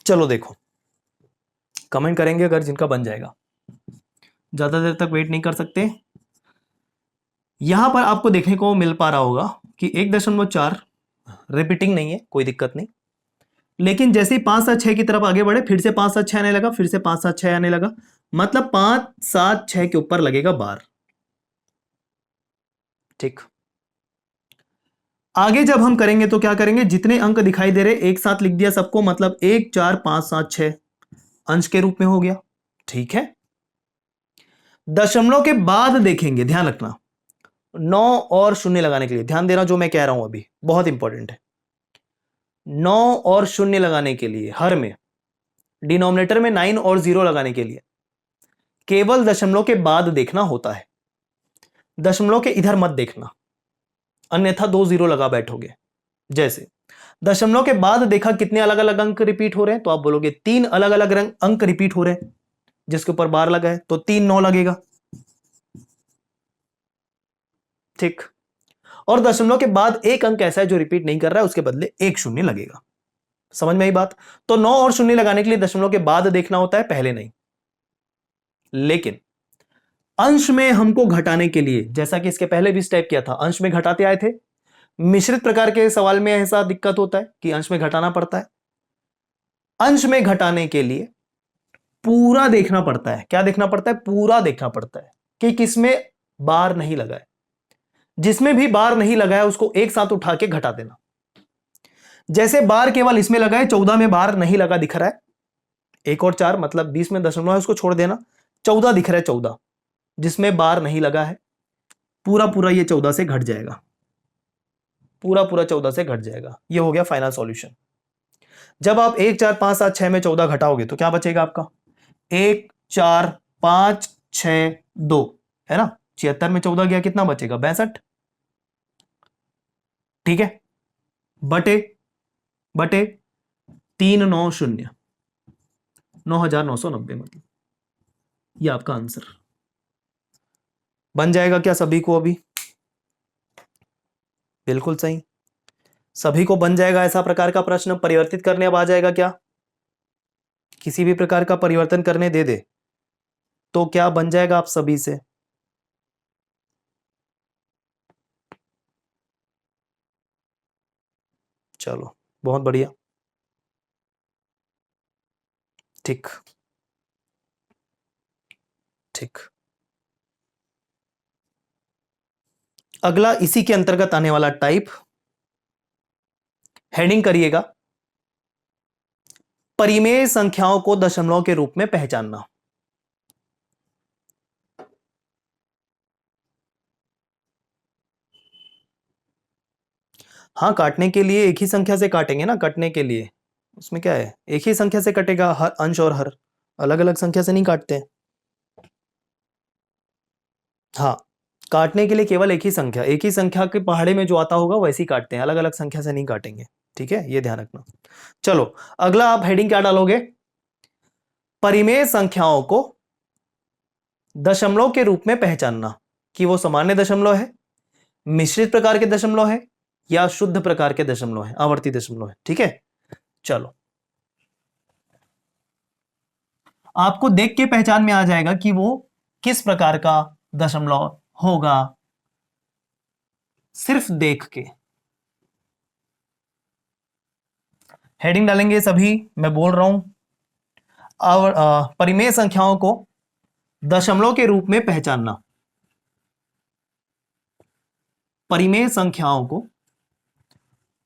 चलो देखो, कमेंट करेंगे अगर जिनका बन जाएगा, ज्यादा देर तक वेट नहीं कर सकते। यहां पर आपको देखने को मिल पा रहा होगा कि 1.4 रिपीटिंग नहीं है, कोई दिक्कत नहीं, लेकिन जैसे ही 5 7 6 की तरफ आगे बढ़े फिर से 5 7 6 आने लगा, फिर से 5 7 6 आने लगा, मतलब 5 7 6 के ऊपर लगेगा बार। ठीक, आगे जब हम करेंगे तो क्या करेंगे, जितने अंक दिखाई दे रहे एक साथ लिख दिया सबको, मतलब 1 4 5 7 6 अंश के रूप में हो गया। ठीक है, दशमलव के बाद देखेंगे, ध्यान रखना 9 और शून्य लगाने के लिए ध्यान देना, जो मैं कह रहा हूं अभी बहुत इंपॉर्टेंट है। 9 और शून्य लगाने के लिए हर में, डिनोमिनेटर में 9 और 0 लगाने के लिए केवल दशमलव के बाद देखना होता है, दशमलव के इधर मत देखना, अन्यथा 2 0 लगा बैठोगे। जैसे दशमलव के बाद देखा कितने अलग अलग अंक रिपीट हो रहे हैं, तो आप बोलोगे 3 अलग अलग अंक रिपीट हो रहे हैं, जिसके ऊपर बार लगा है तो 3 9 लगेगा। ठीक, और दशमलव के बाद एक अंक ऐसा है जो रिपीट नहीं कर रहा है, उसके बदले एक शून्य लगेगा। समझ में आई बात? तो 9 और शून्य लगाने के लिए दशमलव के बाद देखना होता है, पहले नहीं। लेकिन अंश में हमको घटाने के लिए, जैसा कि इसके पहले भी स्टेप किया था, अंश में घटाते आए थे, मिश्रित प्रकार के सवाल में ऐसा दिक्कत होता है कि अंश में घटाना पड़ता है। अंश में घटाने के लिए पूरा देखना पड़ता है। क्या देखना पड़ता है? पूरा देखना पड़ता है कि किसमें बार नहीं लगा है। जिसमें भी बार नहीं लगा है उसको एक साथ उठा के घटा देना। जैसे बार केवल इसमें लगा है, 14 में बार नहीं लगा दिख रहा है, 1 और 4 मतलब 20 में दशमलव है, उसको छोड़ देना, 14 दिख रहा है, 14 जिसमें बार नहीं लगा है, पूरा पूरा ये 14 से घट जाएगा, पूरा पूरा 14 से घट जाएगा। ये हो गया फाइनल सॉल्यूशन। जब आप 1 4 5 7 6 में 14 घटाओगे तो क्या बचेगा आपका? 1 4 5 6 2 है ना, 76 में 14 गया, कितना बचेगा? 62। ठीक है, बटे बटे 390, 9990, मतलब ये आपका आंसर बन जाएगा क्या सभी को? अभी बिल्कुल सही, सभी को बन जाएगा। ऐसा प्रकार का प्रश्न परिवर्तित करने अब आ जाएगा क्या? किसी भी प्रकार का परिवर्तन करने दे दे तो क्या बन जाएगा आप सभी से? चलो बहुत बढ़िया। ठीक ठीक, अगला इसी के अंतर्गत आने वाला टाइप, हेडिंग करिएगा, परिमेय संख्याओं को दशमलव के रूप में पहचानना। हाँ, काटने के लिए एक ही संख्या से काटेंगे ना, कटने के लिए उसमें क्या है, एक ही संख्या से कटेगा, हर अंश और हर अलग अलग संख्या से नहीं काटते हैं। हाँ, काटने के लिए केवल एक ही संख्या के पहाड़े में जो आता होगा वैसे ही काटते हैं, अलग अलग संख्या से नहीं काटेंगे। ठीक है, ये ध्यान रखना। चलो अगला आप हेडिंग क्या डालोगे? परिमेय संख्याओं को दशमलव के रूप में पहचानना, कि वो सामान्य दशमलव है, मिश्रित प्रकार के दशमलव है, या शुद्ध प्रकार के दशमलव है, आवर्ती दशमलव है। ठीक है, चलो आपको देख के पहचान में आ जाएगा कि वो किस प्रकार का दशमलव होगा, सिर्फ देख के। हेडिंग डालेंगे सभी, मैं बोल रहा हूं, और परिमेय संख्याओं को दशमलव के रूप में पहचानना, परिमेय संख्याओं को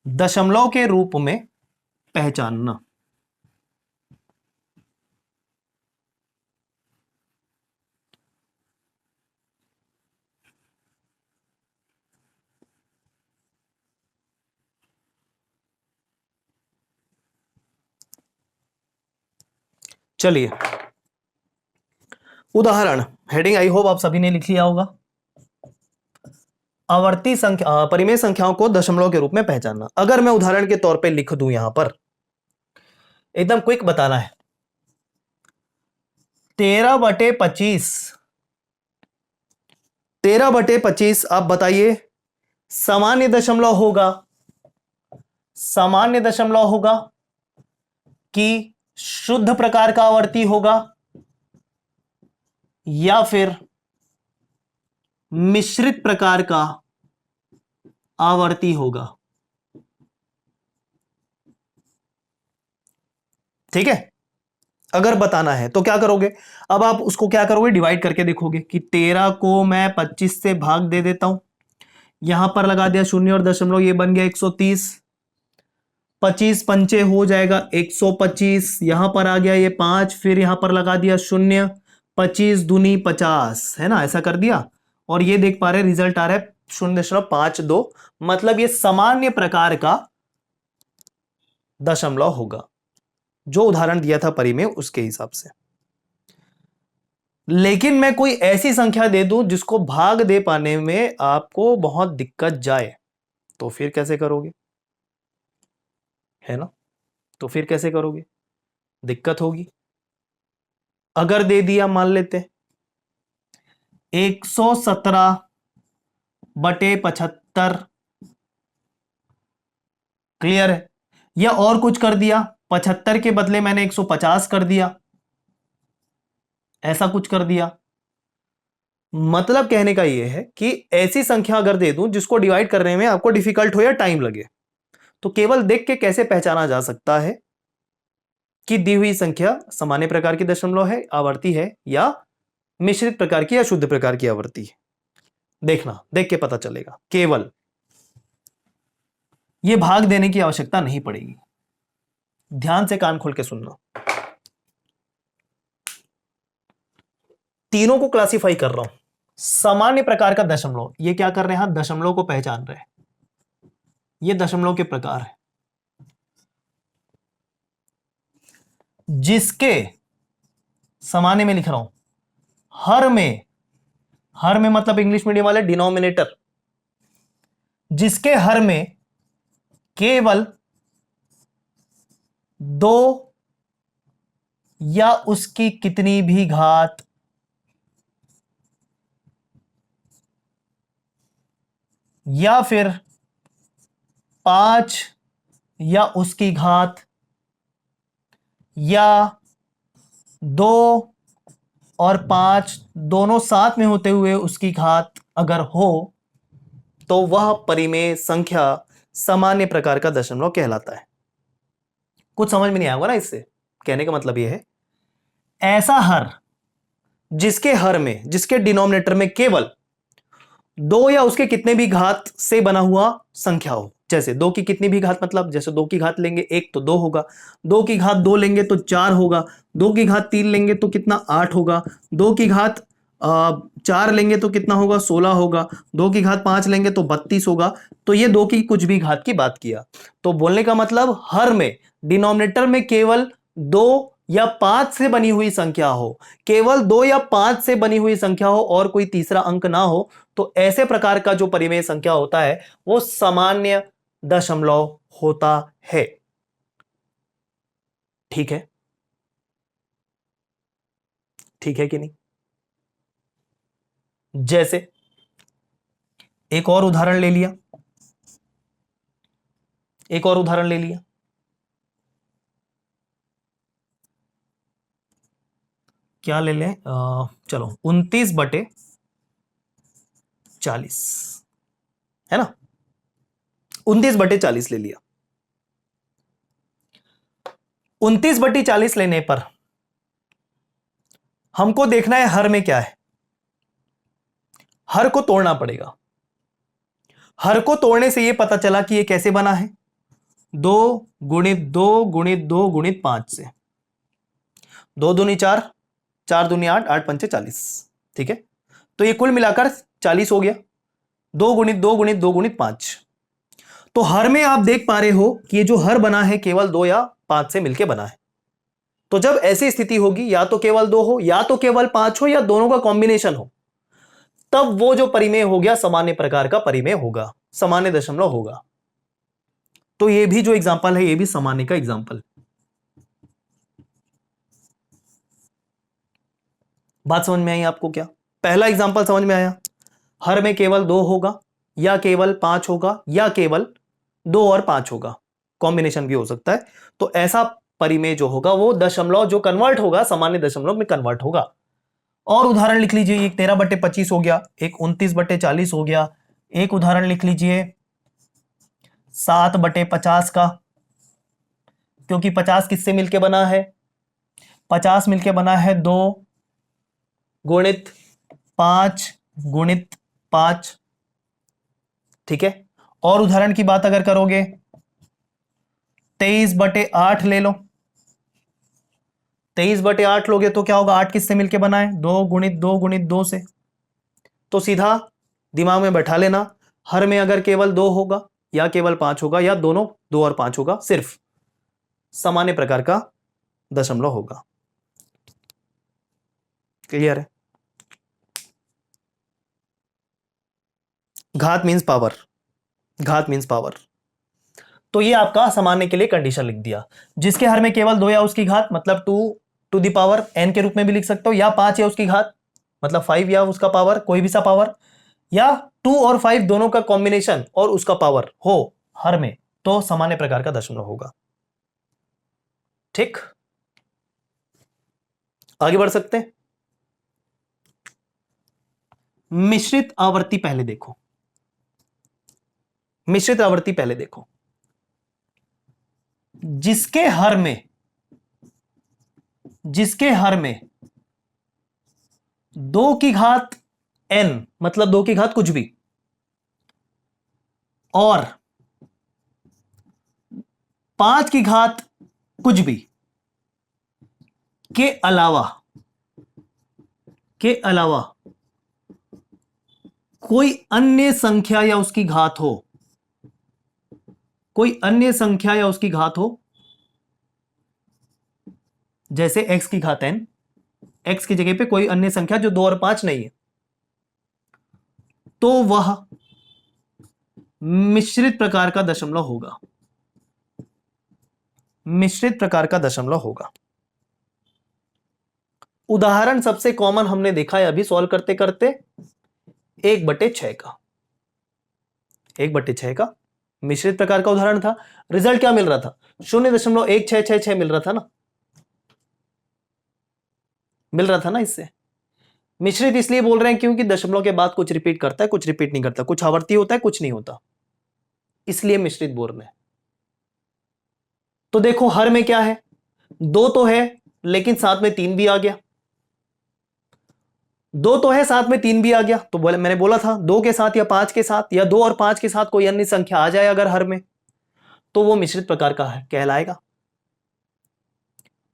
दशमलव के रूप में पहचानना। चलिए उदाहरण हेडिंग आई होप आप सभी ने लिख लिया होगा। आवर्ती संख्या परिमेय संख्याओं को दशमलव के रूप में पहचानना। अगर मैं उदाहरण के तौर पे लिख दूं, यहां पर एकदम क्विक बताना है, 13/25, 13/25 आप बताइए सामान्य दशमलव होगा, सामान्य दशमलव होगा कि शुद्ध प्रकार का आवर्ती होगा या फिर मिश्रित प्रकार का आवर्ती होगा? ठीक है, अगर बताना है तो क्या करोगे, अब आप उसको क्या करोगे, डिवाइड करके देखोगे कि 13 को मैं 25 से भाग दे देता हूं, यहां पर लगा दिया शून्य और दशमलव, ये बन गया 130, 25 पंचे हो जाएगा 125, यहां पर आ गया ये 5, फिर यहां पर लगा दिया शून्य, 25 दूनी 50, है ना, ऐसा कर दिया। और ये देख पा रहे रिजल्ट आ रहा है 0.52, मतलब ये सामान्य प्रकार का दशमलव होगा, जो उदाहरण दिया था परिमेय उसके हिसाब से। लेकिन मैं कोई ऐसी संख्या दे दूं जिसको भाग दे पाने में आपको बहुत दिक्कत जाए, तो फिर कैसे करोगे, है ना, तो फिर कैसे करोगे, दिक्कत होगी। अगर दे दिया, मान लेते 117/75, क्लियर है, या और कुछ कर दिया, 75 के बदले मैंने 150 कर दिया, ऐसा कुछ कर दिया। मतलब कहने का यह है कि ऐसी संख्या अगर दे दूं जिसको डिवाइड करने में आपको डिफिकल्ट हो या टाइम लगे, तो केवल देख के कैसे पहचाना जा सकता है कि दी हुई संख्या सामान्य प्रकार की दशमलव है, आवर्ती है, या मिश्रित प्रकार की या शुद्ध प्रकार की आवर्ती है। देखना, देख के पता चलेगा, केवल यह भाग देने की आवश्यकता नहीं पड़ेगी। ध्यान से कान खोल के सुनना, तीनों को क्लासिफाई कर रहा हूं। सामान्य प्रकार का दशमलव, ये क्या कर रहे हैं, दशमलव को पहचान रहे हैं, ये दशमलव के प्रकार है जिसके सामान्य में लिख रहा हूं, हर में, हर में मतलब इंग्लिश मीडियम वाले डिनोमिनेटर, जिसके हर में केवल 2 या उसकी कितनी भी घात या फिर 5 या उसकी घात या 2 और 5 दोनों साथ में होते हुए उसकी घात अगर हो, तो वह परिमेय संख्या सामान्य प्रकार का दशमलव कहलाता है। कुछ समझ में नहीं आएगा ना, इससे कहने का मतलब यह है, ऐसा हर जिसके हर में, जिसके डिनोमिनेटर में केवल 2 या उसके कितने भी घात से बना हुआ संख्या हो। जैसे 2 की कितनी भी घात, मतलब जैसे 2 की घात लेंगे 1 तो 2 होगा, 2 की घात 2 लेंगे तो 4 होगा, 2 की घात 3 लेंगे तो कितना 8 होगा, 2 की घात 4 लेंगे तो कितना होगा 16 होगा, 2 की घात 5 लेंगे तो 32 होगा। तो ये 2 की कुछ भी घात की बात किया। तो बोलने का मतलब हर में डिनोमिनेटर में केवल 2 या 5 से बनी हुई संख्या हो, केवल 2 या 5 से बनी हुई संख्या हो और कोई तीसरा अंक ना हो, तो ऐसे प्रकार का जो परिमेय संख्या होता है वो सामान्य दशमलव होता है। ठीक है, ठीक है कि नहीं। जैसे एक और उदाहरण ले लिया, एक और उदाहरण ले लिया, क्या ले लें, चलो 29/40, है ना, 29/40 ले लिया। 29/40 लेने पर हमको देखना है हर में क्या है, हर को तोड़ना पड़ेगा। हर को तोड़ने से यह पता चला कि यह कैसे बना है, 2 गुणित 2 गुणित 2 गुणित 5 से, 2 दूनी 4, 4 दूनी 8, 8 पंचे 40, ठीक है। तो ये कुल मिलाकर 40 हो गया, 2 गुणित 2 गुणित 2 गुणित 5। तो हर में आप देख पा रहे हो कि ये जो हर बना है केवल 2 या 5 से मिलकर बना है। तो जब ऐसी स्थिति होगी, या तो केवल 2 हो, या तो केवल 5 हो, या दोनों का कॉम्बिनेशन हो, तब वो जो परिमेय हो गया सामान्य प्रकार का परिमेय होगा, सामान्य दशमलव होगा। तो ये भी जो एग्जांपल है ये भी सामान्य का एग्जांपल। बात समझ में आई आपको क्या? पहला एग्जांपल समझ में आया, हर में केवल 2 होगा, या केवल 5 होगा, या केवल 2 और 5 होगा, कॉम्बिनेशन भी हो सकता है। तो ऐसा परिमेय जो होगा वो दशमलव जो कन्वर्ट होगा सामान्य दशमलव में कन्वर्ट होगा। और उदाहरण लिख लीजिए, एक 13/25 हो गया, एक 29/40 हो गया, एक उदाहरण लिख लीजिए 7/50 का, क्योंकि 50 किससे मिलके बना है? 50 मिलके बना है 2 गुणित 5 गुणित 5। ठीक है। और उदाहरण की बात अगर करोगे 23/8 ले लो, 23/8 लोगे तो क्या होगा? 8 किससे मिलके बना है? 2 गुणित 2 गुणित 2 से। तो सीधा दिमाग में बैठा लेना, हर में अगर केवल 2 होगा, या केवल 5 होगा, या दोनों 2 और 5 होगा, सिर्फ सामान्य प्रकार का दशमलव होगा। क्लियर है? घात मींस पावर, घात मींस पावर। तो ये आपका सामान्य के लिए कंडीशन लिख दिया, जिसके हर में केवल 2 या उसकी घात, मतलब 2 टू द पावर n के रूप में भी लिख सकते हो, या 5 या उसकी घात मतलब 5 या उसका पावर, कोई भी सा पावर, या 2 और 5 दोनों का कॉम्बिनेशन और उसका पावर हो हर में, तो सामान्य प्रकार का दशमलव होगा। ठीक, आगे बढ़ सकते हैं। मिश्रित आवर्ती पहले देखो, मिश्रित आवर्ती पहले देखो। जिसके हर में, जिसके हर में 2 की घात n, मतलब 2 की घात कुछ भी, और 5 की घात कुछ भी के अलावा, के अलावा कोई अन्य संख्या या उसकी घात हो, कोई अन्य संख्या या उसकी घात हो, जैसे x की घात n, x की जगह पे कोई अन्य संख्या जो 2 और 5 नहीं है, तो वह मिश्रित प्रकार का दशमलव होगा, मिश्रित प्रकार का दशमलव होगा। उदाहरण सबसे कॉमन हमने देखा है अभी सॉल्व करते करते 1/6 का, 1/6 का मिश्रित प्रकार का उदाहरण था। रिजल्ट क्या मिल रहा था? 0.1666 मिल रहा था ना, मिल रहा था ना। इससे मिश्रित इसलिए बोल रहे हैं क्योंकि दशमलव के बाद कुछ रिपीट करता है, कुछ रिपीट नहीं करता, कुछ आवर्ती होता है, कुछ नहीं होता, इसलिए मिश्रित बोल रहे हैं। तो देखो हर में क्या है? 2 तो है, लेकिन साथ में 3 भी आ गया, 2 तो है साथ में 3 भी आ गया, तो मैंने बोला था 2 के साथ या 5 के साथ या 2 और 5 के साथ कोई अन्य संख्या आ जाए अगर हर में, तो वो मिश्रित प्रकार का है कहलाएगा।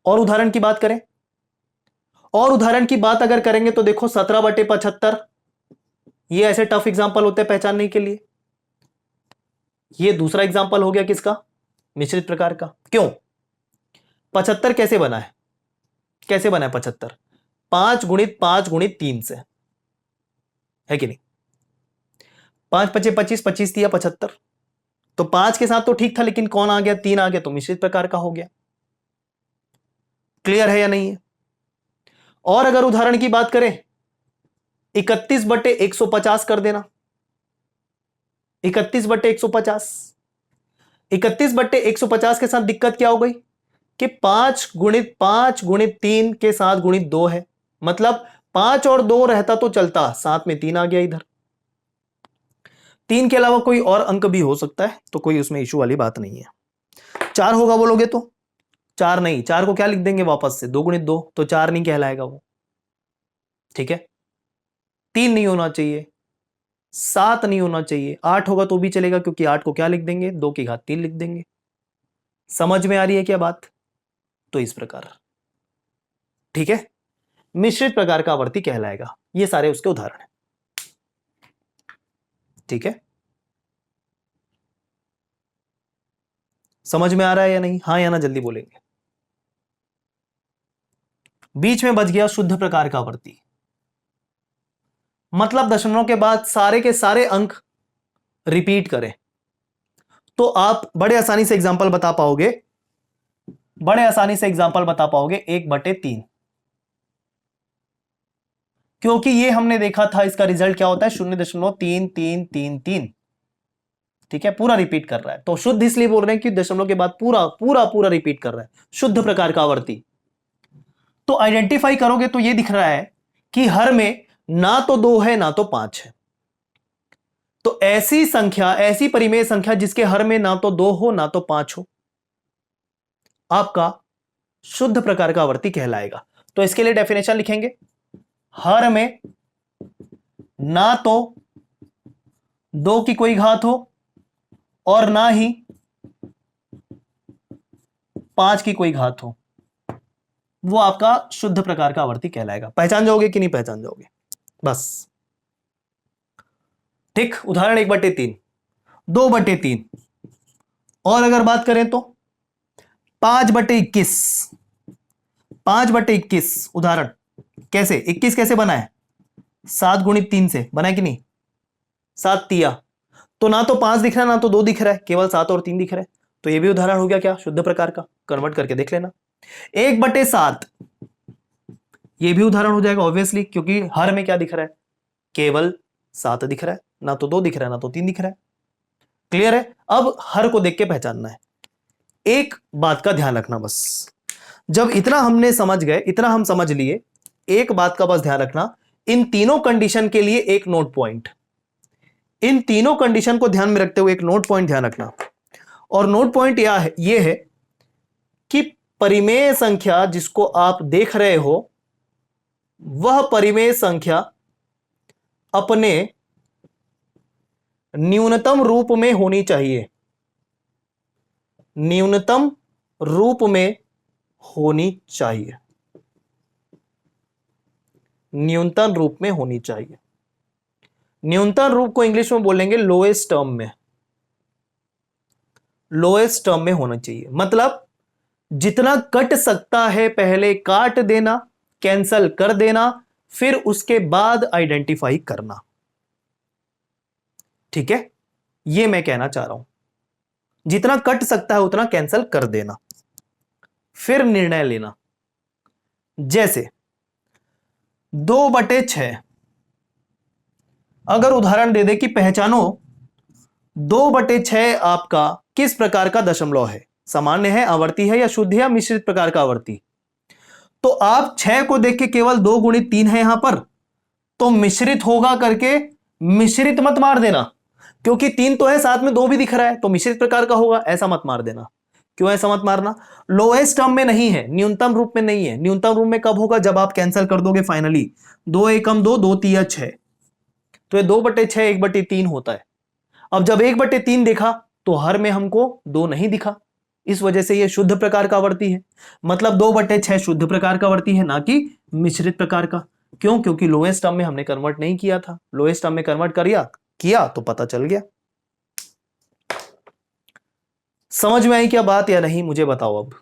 और उदाहरण की बात करें, और उदाहरण की बात अगर करेंगे तो देखो 17/75, ये ऐसे टफ एग्जांपल होते हैं पहचानने के लिए। ये दूसरा एग्जांपल हो गया किसका? मिश्रित प्रकार का। क्यों? 75 कैसे बना है? कैसे बना है 75? 5 गुणित 5 गुणित 3 से, है कि नहीं? 5 5 25, 25 दिया 75, तो 5 के साथ तो ठीक था, लेकिन कौन आ गया? 3 आ गया, तो मिश्रित प्रकार का हो गया। क्लियर है या नहीं है? और अगर उदाहरण की बात करें 31/150 कर देना, 31/150, 31/150 के साथ दिक्कत क्या हो गई कि 5 गुणित 5 गुणित 3 के साथ गुणित 2 है, मतलब 5 और 2 रहता तो चलता, साथ में 3 आ गया इधर। 3 के अलावा कोई और अंक भी हो सकता है, तो कोई उसमें इशू वाली बात नहीं है। 4 होगा बोलोगे तो 4 नहीं, 4 को क्या लिख देंगे वापस से? 2 गुणित 2, तो 4 नहीं कहलाएगा वो। ठीक है, 3 नहीं होना चाहिए, 7 नहीं होना चाहिए, 8 होगा तो भी चलेगा, क्योंकि 8 को क्या लिख देंगे? 2 की घात 3 लिख देंगे। समझ में आ रही है क्या बात? तो इस प्रकार, ठीक है, मिश्रित प्रकार का आवर्ती कहलाएगा। ये सारे उसके उदाहरण हैं। ठीक है, समझ में आ रहा है या नहीं? हाँ या ना जल्दी बोलेंगे। बीच में बच गया शुद्ध प्रकार का आवर्ती, मतलब दशमलव के बाद सारे के सारे अंक रिपीट करें, तो आप बड़े आसानी से एग्जांपल बता पाओगे, 1/3, क्योंकि ये हमने देखा था इसका रिजल्ट क्या होता है 0.3333, ठीक है, पूरा रिपीट कर रहा है। तो शुद्ध इसलिए बोल रहे हैं कि दशमलव के बाद पूरा पूरा पूरा रिपीट कर रहा है, शुद्ध प्रकार का आवर्ती। तो आइडेंटिफाई करोगे तो ये दिख रहा है कि हर में ना तो 2 है ना तो 5 है। तो ऐसी संख्या, ऐसी परिमेय संख्या जिसके हर में ना तो 2 हो ना तो 5 हो, आपका शुद्ध प्रकार का आवर्ती कहलाएगा। तो इसके लिए डेफिनेशन लिखेंगे, हर में ना तो 2 की कोई घात हो और ना ही 5 की कोई घात हो, वो आपका शुद्ध प्रकार का आवर्ती कहलाएगा। पहचान जाओगे कि नहीं पहचान जाओगे? बस ठीक। उदाहरण 1/3, 2/3, और अगर बात करें तो 5/21, 5/21 उदाहरण। कैसे 21 कैसे बना है? 7 × 3 से बना है कि नहीं? 7 तिया, तो ना तो 5 दिख रहा है ना तो 2 दिख रहा है, केवल 7 और 3 दिख रहे हैं। तो ये भी उदाहरण हो गया क्या? शुद्ध प्रकार का। कन्वर्ट करके देख लेना। 1/7 ये भी उदाहरण हो जाएगा ऑब्वियसली, क्योंकि हर में क्या दिख रहा है? केवल 7 दिख रहा है, ना तो 2 दिख रहा है ना तो 3 दिख रहा है। क्लियर है? अब हर को देख के पहचानना है। एक बात का ध्यान रखना बस, जब इतना हमने समझ गए, इतना हम समझ लिए, एक बात का बस ध्यान रखना, इन तीनों कंडीशन के लिए एक नोट पॉइंट, इन तीनों कंडीशन को ध्यान में रखते हुए एक नोट पॉइंट ध्यान रखना। और नोट पॉइंट यह है कि परिमेय संख्या जिसको आप देख रहे हो, वह परिमेय संख्या अपने न्यूनतम रूप में होनी चाहिए, न्यूनतम रूप में होनी चाहिए, न्यूनतम रूप में होनी चाहिए। न्यूनतम रूप को इंग्लिश में बोलेंगे लोएस्ट टर्म में, लोएस्ट टर्म में होना चाहिए। मतलब जितना कट सकता है पहले काट देना, कैंसल कर देना, फिर उसके बाद आइडेंटिफाई करना। ठीक है, यह मैं कहना चाह रहा हूं, जितना कट सकता है उतना कैंसल कर देना, फिर निर्णय लेना। जैसे 2/6, अगर उदाहरण दे दे कि पहचानो 2/6 आपका किस प्रकार का दशमलव है, सामान्य है, आवर्ती है, या शुद्ध या मिश्रित प्रकार का आवर्ती, तो आप 6 को देख के केवल 2 × 3 है यहां पर, तो मिश्रित होगा करके मिश्रित मत मार देना, क्योंकि 3 तो है, साथ में 2 भी दिख रहा है, तो मिश्रित प्रकार का होगा, ऐसा मत मार देना। क्यों ऐसा मत मारना? लोएस्ट टर्म में नहीं है, न्यूनतम रूप में नहीं है। न्यूनतम रूप में कब होगा? जब आप कैंसिल कर दोगे फाइनली, 2 एकम 2, 2 तिया 6, तो ये 2/6 1/3 होता है। अब जब 1/3 देखा तो हर में हमको 2 नहीं दिखा, इस वजह से ये शुद्ध प्रकार का आवर्ती है। मतलब 2/6 शुद्ध प्रकार का आवर्ती है, ना कि मिश्रित प्रकार का। क्यों? क्योंकि लोएस्ट टर्म में हमने कन्वर्ट नहीं किया था, लोएस्ट टर्म में कन्वर्ट किया तो पता चल गया। समझ में आई क्या बात या नहीं? मुझे बताओ। अब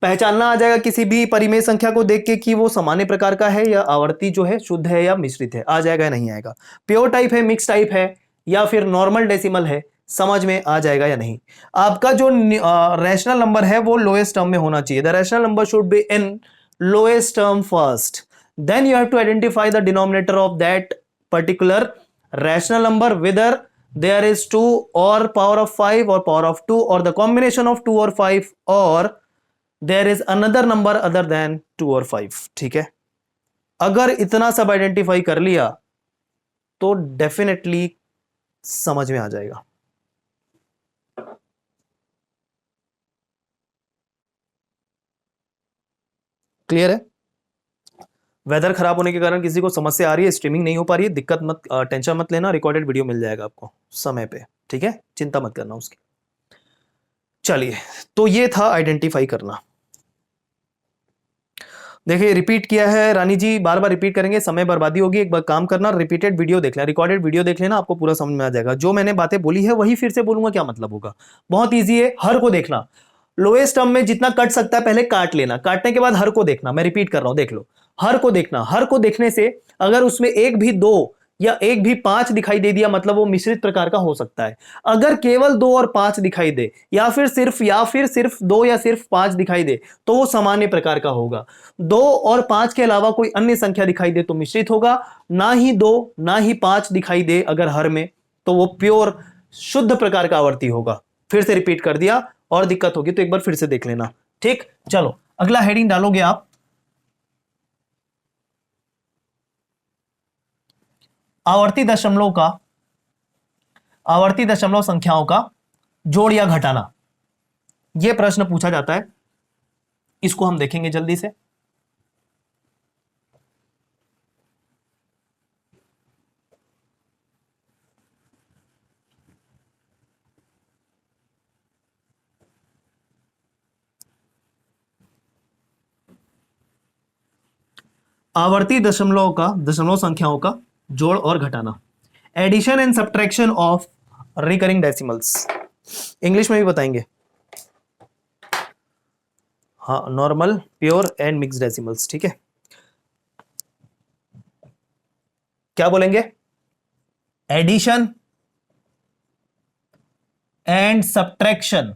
पहचानना आ जाएगा किसी भी परिमेय संख्या को देख के कि वो सामान्य प्रकार का है या आवर्ती जो है शुद्ध है या मिश्रित है, आ जाएगा या नहीं आएगा? प्योर टाइप है, मिक्स टाइप है, या फिर नॉर्मल डेसिमल है, समझ में आ जाएगा या नहीं? आपका जो रैशनल नंबर है वो लोएस्ट टर्म में होना चाहिए। The rational number should be in lowest term first, then you have to identify the denominator of that particular rational number, whether there is 2 or power of 5 or power of 2 or the combination of 2 or 5 or there is another number other than 2 or 5। ठीक है, अगर इतना सब identify कर लिया तो definitely समझ में आ जाएगा। क्लियर है? वेदर खराब होने के कारण किसी को समस्या आ रही है, स्ट्रीमिंग नहीं हो पा रही है, दिक्कत मत, टेंशन मत लेना, रिकॉर्डेड वीडियो मिल जाएगा आपको समय पे। ठीक है, चिंता मत करना उसकी। चलिए, तो ये था आइडेंटिफाई करना। देखिए रिपीट किया है रानी जी, बार बार रिपीट करेंगे, समय बर्बादी होगी। एक बार काम करना, रिपीटेड वीडियो देख लेना, रिकॉर्डेड वीडियो देख लेना, आपको पूरा समझ में आ जाएगा। जो मैंने बातें बोली है वही फिर से बोलूंगा, क्या मतलब होगा? बहुत ईजी है। हर को देखना, लोएस्ट टर्म में जितना कट सकता है पहले काट लेना, काटने के बाद हर को देखना। मैं रिपीट कर रहा हूं, देख लो, हर को देखना। हर को देखने से अगर उसमें एक भी 2 या एक भी 5 दिखाई दे दिया, मतलब वो मिश्रित प्रकार का हो सकता है। अगर केवल 2 और 5 दिखाई दे, या फिर सिर्फ 2 या सिर्फ 5 दिखाई दे, तो वो सामान्य प्रकार का होगा। 2 और 5 के अलावा कोई अन्य संख्या दिखाई दे तो मिश्रित होगा। ना ही 2 ना ही 5 दिखाई दे अगर हर में, तो वो प्योर शुद्ध प्रकार का आवर्ती होगा। फिर से रिपीट कर दिया, और दिक्कत होगी तो एक बार फिर से देख लेना। ठीक, चलो अगला हेडिंग डालोगे आप, आवर्ती दशमलव संख्याओं का जोड़ या घटाना। यह प्रश्न पूछा जाता है, इसको हम देखेंगे जल्दी से। आवर्ती दशमलव संख्याओं का जोड़ और घटाना, addition and subtraction of recurring decimals. English में भी बताएंगे, हाँ, normal, pure and mix decimals. ठीक है, क्या बोलेंगे? Addition and subtraction.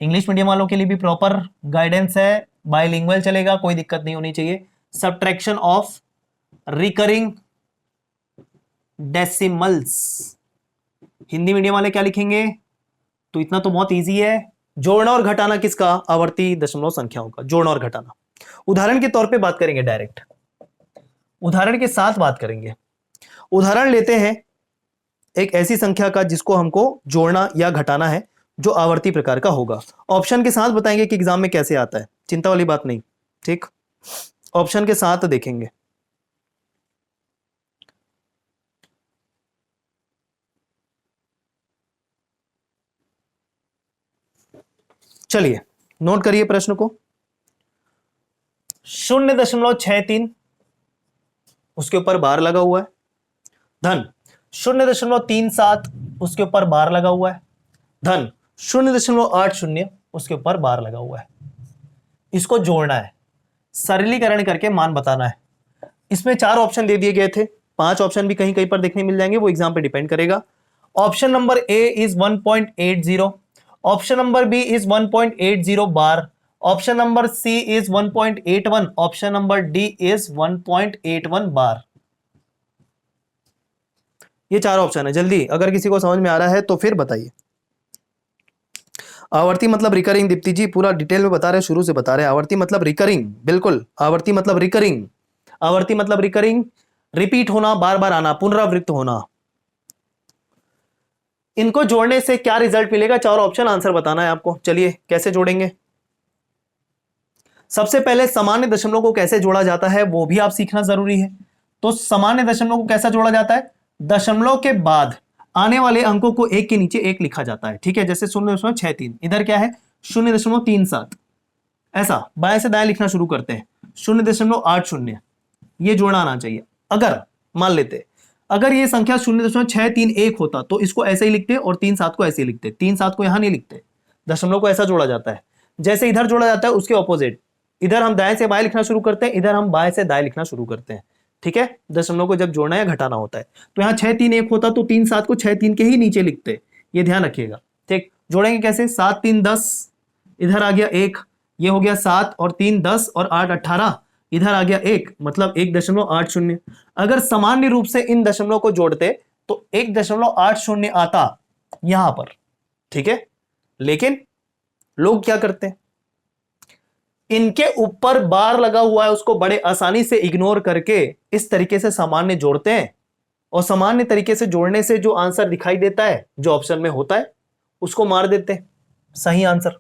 English medium वालों के लिए भी प्रॉपर गाइडेंस है, बाइलिंगुअल चलेगा, कोई दिक्कत नहीं होनी चाहिए। Subtraction of recurring decimals. Hindi medium वाले क्या लिखेंगे? तो इतना तो बहुत इजी है, जोड़ना और घटाना किसका? आवर्ती दशमलव संख्याओं का जोड़ना और घटाना। उदाहरण के तौर पे बात करेंगे, डायरेक्ट उदाहरण के साथ बात करेंगे। उदाहरण लेते हैं एक ऐसी संख्या का जिसको हमको जोड़ना या घटाना है, जो आवर्ती प्रकार का होगा। ऑप्शन के साथ बताएंगे कि एग्जाम में कैसे आता है, चिंता वाली बात नहीं। ठीक, ऑप्शन के साथ देखेंगे। चलिए नोट करिए प्रश्न को। 0.63 उसके ऊपर बार लगा हुआ है, धन 0.37 उसके ऊपर बार लगा हुआ है, धन 0.80 उसके ऊपर बार लगा हुआ है। इसको जोड़ना है, सरलीकरण करके मान बताना है। इसमें 4 ऑप्शन दे दिए गए थे, 5 ऑप्शन भी कहीं कहीं पर देखने मिल जाएंगे, वो एग्जाम पे डिपेंड करेगा। Option number A is 1.80, option number B is 1.80 bar, option number C is 1.81, option number D is 1.81 bar. ये 4 ऑप्शन है। जल्दी, अगर किसी को समझ में आ रहा है तो फिर बताइए। आवर्ती मतलब रिकरिंग, दीप्ति जी पूरा डिटेल में बता रहे, शुरू से बता रहे। आवर्ती मतलब रिकरिंग, बिल्कुल, आवर्ती मतलब रिकरिंग। आवर्ती मतलब रिकरिंग, रिपीट होना, बार बार आना, पुनरावृत्त होना। इनको जोड़ने से क्या रिजल्ट मिलेगा? 4 ऑप्शन, आंसर बताना है आपको। चलिए कैसे जोड़ेंगे? सबसे पहले सामान्य दशमलव को कैसे जोड़ा जाता है वो भी आप सीखना जरूरी है। तो सामान्य दशमलव को कैसा जोड़ा जाता है? दशमलव के बाद आने वाले अंकों को एक के नीचे एक लिखा जाता है। ठीक है, जैसे 0.63, इधर क्या है? 0.37। ऐसा बाएं से दाएं लिखना शुरू करते हैं, 0.80, ये जोड़ना आना चाहिए। अगर मान लेते अगर ये संख्या 0.631 होता तो इसको ऐसे ही लिखते और 37 को ऐसे ही लिखते। 37 को यहां नहीं लिखते, दशमलव को ऐसा जोड़ा जाता है। जैसे इधर जोड़ा जाता है उसके ऑपोजिट, इधर हम दाएं से बाएं लिखना शुरू करते हैं, इधर हम बाएं से दाएं लिखना शुरू करते हैं। ठीक है, दशमलव को जब जोड़ना या घटाना होता है तो यहाँ 631 होता तो 37 को 63 के ही नीचे लिखते, ये ध्यान रखिएगा। ठीक, जोड़ेंगे कैसे? 7 3 10, इधर आ गया 1, ये हो गया 7 और 3 10 और 8 18, इधर आ गया 1, मतलब 1.80। अगर सामान्य रूप से इन दशमलव को जोड़ते तो 1.80 आता यहां पर। ठीक है, लेकिन लोग क्या करते हैं, इनके ऊपर बार लगा हुआ है उसको बड़े आसानी से इग्नोर करके इस तरीके से सामान्य जोड़ते हैं, और सामान्य तरीके से जोड़ने से जो आंसर दिखाई देता है, जो ऑप्शन में होता है, उसको मार देते हैं सही आंसर,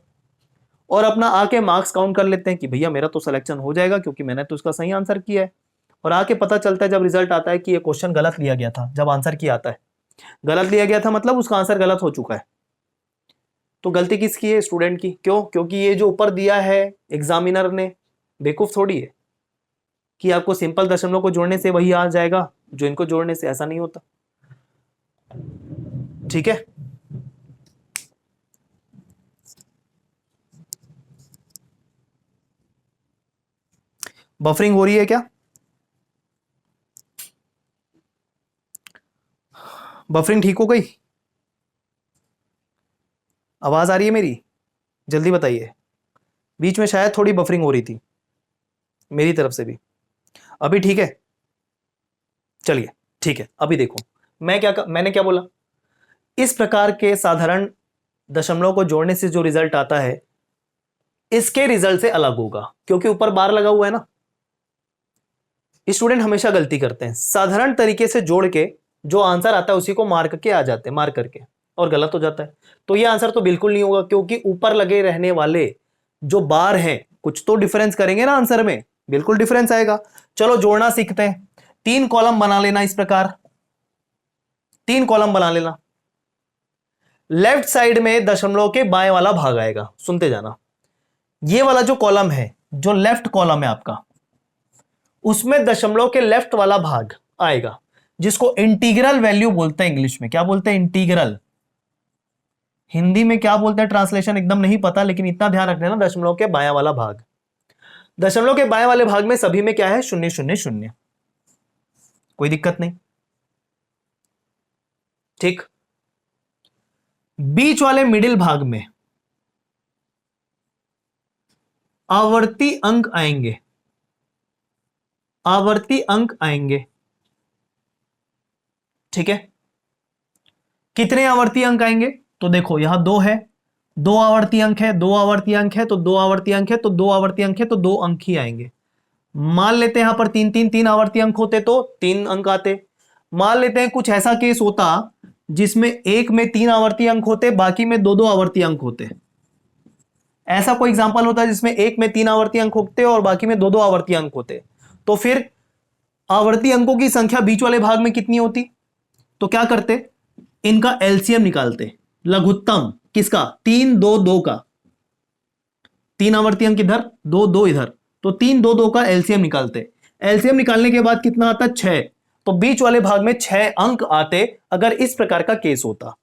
और अपना आके मार्क्स काउंट कर लेते हैं कि भैया मेरा तो सिलेक्शन हो जाएगा क्योंकि मैंने तो इसका सही आंसर किया है। और आके पता चलता है जब रिजल्ट आता है कि ये क्वेश्चन गलत लिया गया था। जब आंसर की आता है गलत लिया गया था, मतलब उसका आंसर गलत हो चुका है। तो गलती किसकी है? स्टूडेंट की। क्यों? क्योंकि ये जो ऊपर दिया है एग्जामिनर ने, बेवकूफ थोड़ी है कि आपको सिंपल दशमलव को जोड़ने से वही आ जाएगा जो इनको जोड़ने से। ऐसा नहीं होता। ठीक है, बफरिंग हो रही है क्या? बफरिंग ठीक हो गई? आवाज आ रही है मेरी? जल्दी बताइए। बीच में शायद थोड़ी बफरिंग हो रही थी मेरी तरफ से भी। अभी ठीक है? चलिए ठीक है। अभी देखो मैंने क्या बोला। इस प्रकार के साधारण दशमलव को जोड़ने से जो रिजल्ट आता है इसके रिजल्ट से अलग होगा, क्योंकि ऊपर बार लगा हुआ है ना। स्टूडेंट हमेशा गलती करते हैं, साधारण तरीके से जोड़ के जो आंसर आता है उसी को मार्क के आ जाते हैं, मार्क करके, और गलत हो जाता है। तो ये आंसर तो बिल्कुल नहीं होगा, क्योंकि ऊपर लगे रहने वाले जो बार हैं कुछ तो डिफरेंस करेंगे ना आंसर में, बिल्कुल डिफरेंस आएगा। चलो जोड़ना सीखते हैं। 3 कॉलम बना लेना इस प्रकार, 3 कॉलम बना लेना। लेफ्ट साइड में दशमलव के बाएं वाला भाग आएगा, सुनते जाना। ये वाला जो कॉलम है, जो लेफ्ट कॉलम है आपका, उसमें दशमलव के लेफ्ट वाला भाग आएगा, जिसको इंटीग्रल वैल्यू बोलते हैं। इंग्लिश में क्या बोलते हैं? इंटीग्रल। हिंदी में क्या बोलते हैं ट्रांसलेशन एकदम नहीं पता, लेकिन इतना ध्यान रखना ना, दशमलव के बायां वाला भाग। दशमलव के बाएं वाले भाग में सभी में क्या है? 0 0 0। कोई दिक्कत नहीं, ठीक। बीच वाले मिडिल भाग में आवर्ती अंक आएंगे, आवर्ती अंक आएंगे, ठीक है। कितने आवर्ती अंक आएंगे? तो देखो यहां 2 है, 2 आवर्ती अंक है, 2 आवर्ती अंक है, तो 2 आवर्ती अंक है, तो 2 आवर्ती अंक है, तो 2 अंक ही आएंगे। मान लेते हैं यहां पर 3 आवर्ती अंक होते तो 3 अंक आते। मान लेते हैं कुछ ऐसा केस होता जिसमें एक में 3 आवर्ती अंक होते, बाकी में 2 आवर्ती अंक होते। ऐसा कोई एग्जांपल होता है जिसमें एक में 3 आवर्ती अंक होते और बाकी में 2 आवर्ती अंक होते, तो फिर आवर्ती अंकों की संख्या बीच वाले भाग में कितनी होती? तो क्या करते, इनका एलसीएम निकालते। लघुत्तम किसका? 3 2 2 का। 3 आवर्ती अंक इधर, 2 2 इधर, तो 3 2 2 का एलसीएम निकालते। एलसीएम निकालने के बाद कितना आता? 6। तो बीच वाले भाग में 6 अंक आते अगर इस प्रकार का केस होता।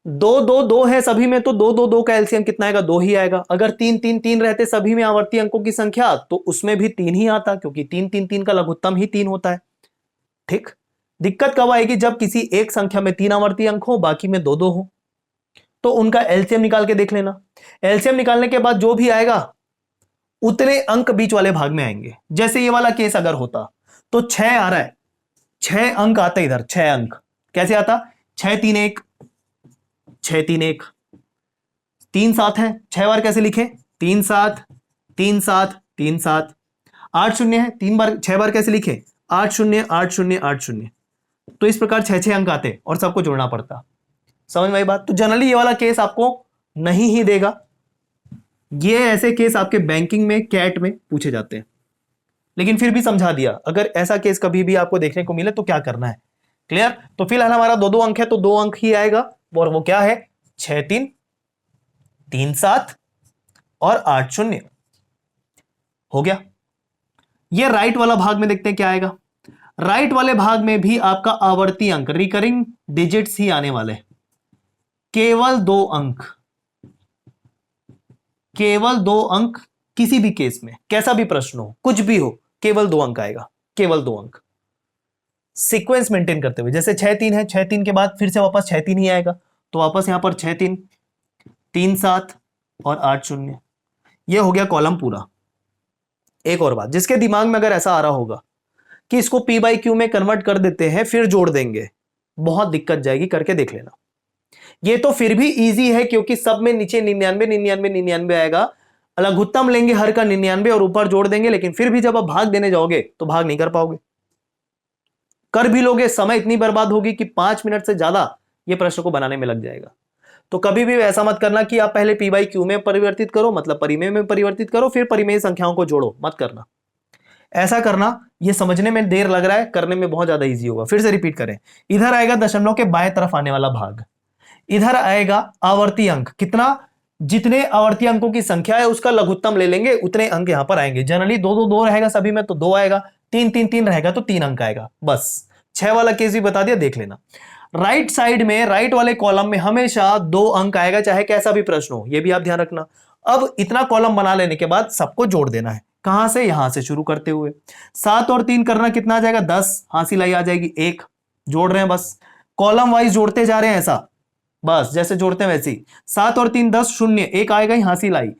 2 2 2 है सभी में, तो 2 2 2 का एलसीएम कितना आएगा? 2 ही आएगा। अगर 3 3 3 रहते सभी में आवर्ती अंकों की संख्या, तो उसमें भी 3 ही आता, क्योंकि 3 3 3 का लघुत्तम ही 3 होता है, ठीक। दिक्कत कब आएगी? जब किसी एक संख्या में 3 आवर्ती अंक हो, बाकी में 2 2 हो, तो उनका एलसीएम निकाल के देख लेना। एलसीएम निकालने के बाद जो भी आएगा उतने अंक बीच वाले भाग में आएंगे। जैसे ये वाला केस अगर होता तो 6 आ रहा है, 6 अंक आते इधर, 6 अंक कैसे आता? 6 3 1, 6 3 1, 3 7 है, 6 बार कैसे लिखे? 3 7 3 7 3 7। 8 0 है, 3 बार 6 बार कैसे लिखे? 8 0 8 0 8 0। तो इस प्रकार 6 6 अंक आते और सबको जोड़ना पड़ता। समझ में आई बात? तो जनरली ये वाला केस आपको नहीं ही देगा। ये ऐसे केस आपके बैंकिंग में, कैट में पूछे जाते हैं, लेकिन फिर भी समझा दिया। अगर ऐसा केस कभी भी आपको देखने को मिले तो क्या करना है, क्लियर? तो फिलहाल हमारा 2 2 अंक है, तो 2 अंक ही आएगा, और वो क्या है? 6 3 3 7 और 8 0 हो गया। ये राइट वाला भाग में देखते हैं क्या आएगा। राइट वाले भाग में भी आपका आवर्ती अंक, रिकरिंग डिजिट्स ही आने वाले, केवल 2 अंक, केवल 2 अंक। किसी भी केस में, कैसा भी प्रश्न हो, कुछ भी हो, केवल 2 अंक आएगा, केवल 2 अंक। सीक्वेंस मेंटेन करते हुए, जैसे 6 3 है, 6 3 के बाद फिर से वापस 6 3 ही आएगा, तो वापस यहां पर 6 3 3 7 और 8 0। यह हो गया कॉलम पूरा। एक और बात, जिसके दिमाग में अगर ऐसा आ रहा होगा कि इसको पी बाई क्यू में कन्वर्ट कर देते हैं फिर जोड़ देंगे, बहुत दिक्कत जाएगी, करके देख लेना। ये तो फिर भी इजी है, क्योंकि सब में नीचे 99 99 99 आएगा, लघुत्तम लेंगे हर का 99 और ऊपर जोड़ देंगे, लेकिन फिर भी जब आप भाग देने जाओगे तो भाग नहीं कर पाओगे। कर भी लोगे, समय इतनी बर्बाद होगी कि 5 मिनट से ज्यादा ये प्रश्न को बनाने में लग जाएगा। तो कभी भी ऐसा मत करना कि आप पहले पी बाई क्यू में परिवर्तित करो, मतलब परिमेय में परिवर्तित करो, फिर परिमेय संख्याओं को जोड़ो, मत करना। ऐसा करना, ये समझने में देर लग रहा है, करने में बहुत ज्यादा इजी होगा। फिर से रिपीट करें। इधर आएगा दशमलव के बाएं तरफ आने वाला भाग, इधर आएगा आवर्ती अंक, कितना? जितने आवर्ती अंकों की संख्या है उसका लघुत्तम ले लेंगे, उतने अंक यहां पर आएंगे। जनरली 2 2 2 रहेगा सभी में, तो 2 आएगा। 3 3 3 रहेगा तो 3 अंक आएगा, बस। 6 वाला केस भी बता दिया, देख लेना। राइट साइड में, राइट वाले कॉलम में हमेशा 2 अंक आएगा, चाहे कैसा भी प्रश्न हो, यह भी आप ध्यान रखना। अब इतना कॉलम बना लेने के बाद सबको जोड़ देना है। कहां से, यहां से शुरू करते हुए 7 और 3 करना कितना आ जाएगा 10, हासिल आई आ जाएगी 1, जोड़ रहे हैं बस, कॉलम वाइज जोड़ते जा रहे हैं ऐसा, बस जैसे जोड़ते हैं वैसे ही। 7 और 3 10, 0 1 आएगा ही, हासिल आई।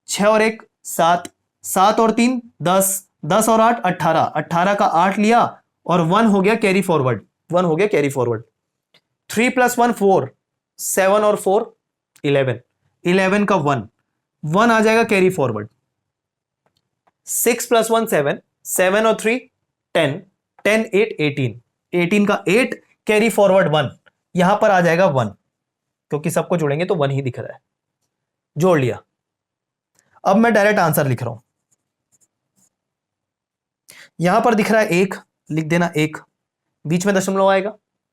6 और 1 7, 7 और 3 10, 10 और 8 18, 18 का 8 लिया और 1 हो गया कैरी फॉरवर्ड, 1 हो गया कैरी फॉरवर्ड। 3 + 1 4, 7 और 4 11, 11 का 1, 1 आ जाएगा कैरी फॉरवर्ड। 6 + 1 7, 7 और 3 10, 10 8 18, 18 का 8 कैरी फॉरवर्ड 1, यहां पर आ जाएगा 1, क्योंकि सबको जोड़ेंगे तो 1 ही दिख रहा है, जोड़ लिया। अब मैं डायरेक्ट आंसर लिख रहा हूं, यहां पर दिख रहा है 1, लिख देना 1, बीच में दशमलव आएगा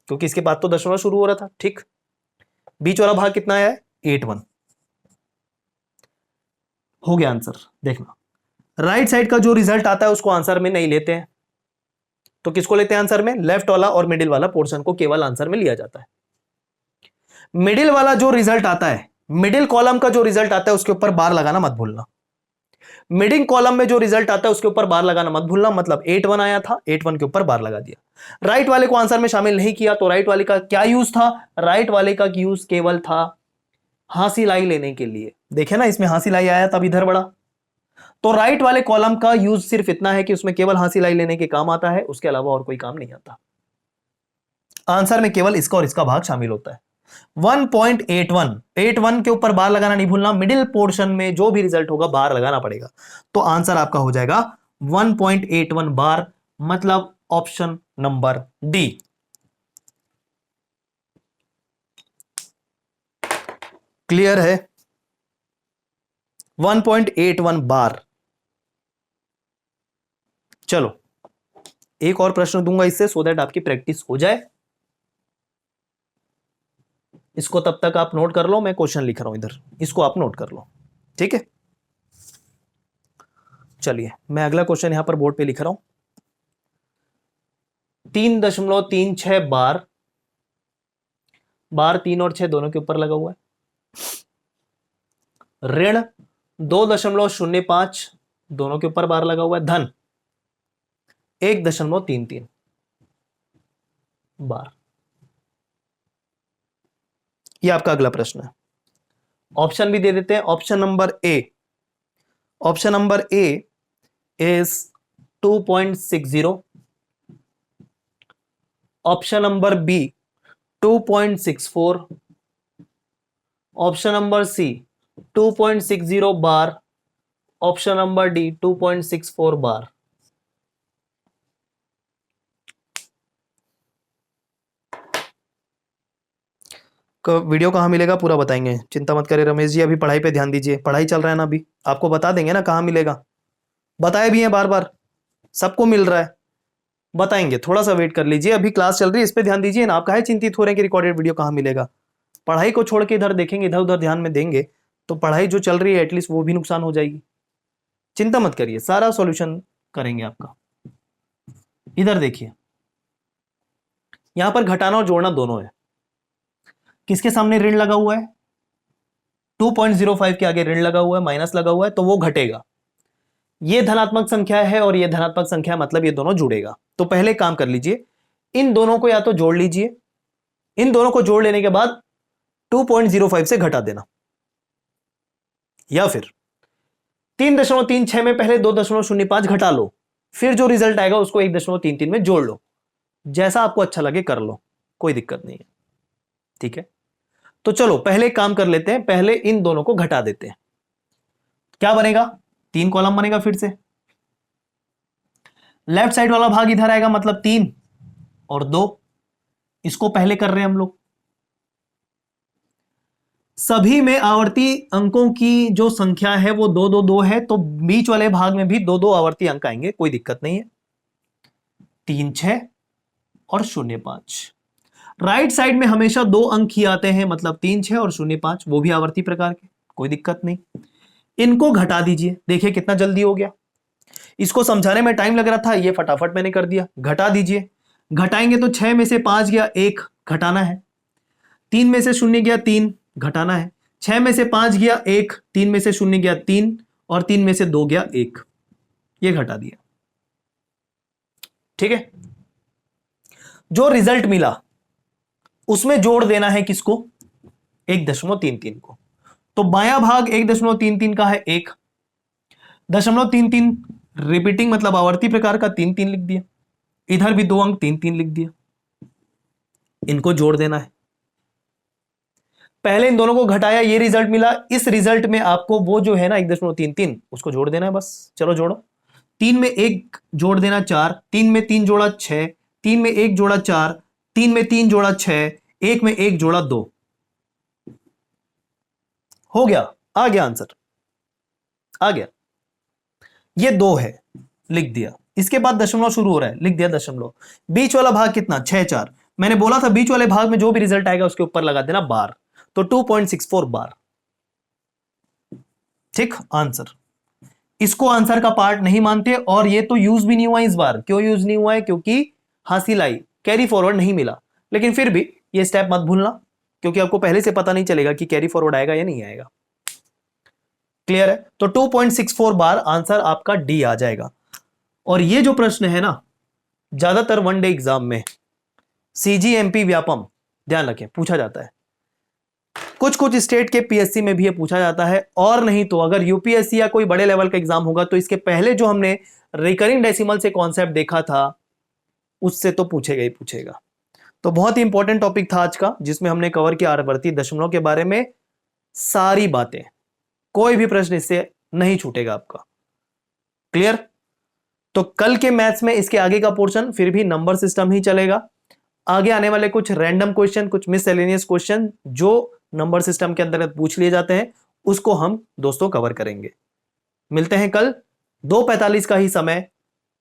क्योंकि इसके बाद तो दशमलव शुरू हो रहा था, ठीक। बीच वाला भाग कितना आया है 81, हो गया आंसर। देखना राइट साइड का जो रिजल्ट आता है उसको आंसर में नहीं लेते हैं, तो किसको लेते हैं आंसर में, लेफ्ट वाला और मिडिल वाला पोर्शन को केवल आंसर में लिया जाता है। मिडिल वाला जो रिजल्ट आता है, मिडिल कॉलम का जो रिजल्ट आता है उसके ऊपर बार लगाना मत भूलना। मिडिल कॉलम में जो रिजल्ट आता है उसके ऊपर बार लगाना मत भूलना, मतलब 81 आया था, 81 के ऊपर बार लगा दिया। राइट वाले को आंसर में शामिल नहीं किया, तो राइट वाले का क्या यूज था, राइट वाले का यूज केवल था हासिल आई लेने के लिए। देखे ना, इसमें हासिल आई आया तब इधर बढ़ा, तो राइट वाले कॉलम का यूज सिर्फ इतना है कि उसमें केवल हासिल आई लेने के काम आता है, उसके अलावा और कोई काम नहीं आता। आंसर में केवल इसका और इसका भाग शामिल होता है। 1.81, 81 के ऊपर बार लगाना नहीं भूलना, मिडिल पोर्शन में जो भी रिजल्ट होगा बार लगाना पड़ेगा, तो आंसर आपका हो जाएगा 1.81 बार, मतलब ऑप्शन नंबर डी। क्लियर है, 1.81 बार। चलो एक और प्रश्न दूंगा इससे, सो दैट आपकी प्रैक्टिस हो जाए। इसको तब तक आप नोट कर लो, मैं क्वेश्चन लिख रहा हूं इधर, इसको आप नोट कर लो, ठीक है। चलिए मैं अगला क्वेश्चन यहां पर बोर्ड पे लिख रहा हूं। 3.36 बार, बार 3 और 6 दोनों के ऊपर लगा हुआ है। ऋण 2.05 दोनों के ऊपर बार लगा हुआ है। धन 1.33 बार। यह आपका अगला प्रश्न है। ऑप्शन भी दे देते हैं। Option number A, option number A is 2.60, option number B 2.64, option number C 2.60 bar, option number D 2.64 bar. Video कहाँ मिलेगा पूरा बताएंगे, चिंता मत करें रमेश जी, अभी पढ़ाई पे ध्यान दीजिए, पढ़ाई चल रहा है ना अभी, आपको बता देंगे ना कहाँ मिलेगा, बताए भी हैं बार बार, सबको मिल रहा है, बताएंगे, थोड़ा सा वेट कर लीजिए, अभी क्लास चल रही है, इस पे ध्यान दीजिए ना। आप काहे चिंतित हो रहे हैं कि रिकॉर्डेड वीडियो कहाँ मिलेगा, पढ़ाई को छोड़ के इधर देखेंगे, इधर उधर ध्यान में देंगे तो पढ़ाई जो चल रही है एटलीस्ट वो भी नुकसान हो जाएगी। चिंता मत करिए, सारा सॉल्यूशन करेंगे आपका। इधर देखिए, यहां पर घटाना और जोड़ना दोनों है। किसके सामने ऋण लगा हुआ है, 2.05 के आगे ऋण लगा हुआ है, माइनस लगा हुआ है, तो वो घटेगा। ये धनात्मक संख्या है और ये धनात्मक संख्या, मतलब ये दोनों जुड़ेगा। तो पहले काम कर लीजिए, इन दोनों को या तो जोड़ लीजिए, इन दोनों को जोड़ लेने के बाद 2.05 से घटा देना, या फिर 3.36 में पहले 2.05 घटा लो, फिर जो रिजल्ट आएगा उसको 1.33 में जोड़ लो, जैसा आपको अच्छा लगे कर लो, कोई दिक्कत नहीं है, ठीक है। तो चलो पहले काम कर लेते हैं, पहले इन दोनों को घटा देते हैं। क्या बनेगा, 3 कॉलम बनेगा फिर से, लेफ्ट साइड वाला भाग इधर आएगा, मतलब 3 और 2, इसको पहले कर रहे हैं हम लोग। सभी में आवर्ती अंकों की जो संख्या है वो 2 2 2 है, तो बीच वाले भाग में भी 2 2 आवर्ती अंक आएंगे, कोई दिक्कत नहीं है। 3 6 और 0 5। राइट साइड में हमेशा 2 अंक ही आते हैं, मतलब 3 6 और 0 5, वो भी आवर्ती प्रकार के, कोई दिक्कत नहीं। इनको घटा दीजिए, देखिए कितना जल्दी हो गया, इसको समझाने में टाइम लग रहा था, ये फटाफट मैंने कर दिया। घटा दीजिए, घटाएंगे तो 6 में से 5 गया 1, घटाना है। 3 में से 0 गया 3, घटाना है। 6 में से 5 गया 1, 3 में से 0 गया 3, और 3 में से 2 गया 1। ये घटा दिया, ठीक है। जो रिजल्ट मिला उसमें जोड़ देना है किसको, 1.33 को। तो बायां भाग 1.33 का है 1.33 रिपीटिंग मतलब आवर्ती प्रकार का 3 लिख दिया, इधर भी 2 अंक 3 लिख दिया, इनको जोड़ देना है। पहले इन दोनों को घटाया, ये रिजल्ट मिला, इस रिजल्ट में आपको वो जो है ना 1.33 उसको जोड़ देना है बस। चलो जोड़ो, 3 में 1 जोड़ देना 4, 3 में 3 जोड़ा 6, 3 में 1 जोड़ा 4, 3 में 3 जोड़ा 6, 1 में 1 जोड़ा 2, हो गया, आ गया आंसर, आ गया। ये 2 है, लिख दिया। इसके बाद दशमलव शुरू हो रहा है, लिख दिया दशमलव। बीच वाला भाग कितना, 6 4। मैंने बोला था बीच वाले भाग में जो भी रिजल्ट आएगा उसके ऊपर लगा देना बार, तो 2.64 बार, ठीक आंसर। इसको आंसर का पार्ट नहीं मानते, और ये तो यूज भी नहीं हुआ इस बार। क्यों यूज नहीं हुआ है, क्योंकि हासिल आई, कैरी फॉरवर्ड नहीं मिला। लेकिन फिर भी ये स्टेप मत भूलना, क्योंकि आपको पहले से पता नहीं चलेगा कि कैरी फॉरवर्ड आएगा या नहीं आएगा। क्लियर है, तो 2.64 बार आंसर आपका डी आ जाएगा। और ये जो प्रश्न है ना, ज्यादातर वनडे एग्जाम में सीजीएमपी व्यापम, ध्यान रखें, पूछा जाता है। कुछ कुछ स्टेट के पीएससी में भी ये पूछा जाता है, और नहीं तो अगर यूपीएससी या कोई बड़े लेवल का एग्जाम होगा तो इसके पहले जो हमने रिकरिंग डेसिमल से कॉन्सेप्ट देखा था उससे तो पूछेगा ही पूछेगा। तो बहुत ही इंपॉर्टेंट टॉपिक था आज का, जिसमें हमने कवर किया आवर्ती दशमलव के बारे में सारी बातें। कोई भी प्रश्न इससे नहीं छूटेगा आपका। क्लियर। तो कल के मैथ्स में इसके आगे का पोर्शन फिर भी नंबर सिस्टम ही चलेगा। आगे आने वाले कुछ रैंडम क्वेश्चन, कुछ मिससेलेनियस क्वेश्चन जो नंबर सिस्टम के अंतर्गत पूछ लिए जाते हैं, उसको हम दोस्तों कवर करेंगे। मिलते हैं कल 2:45 का ही समय,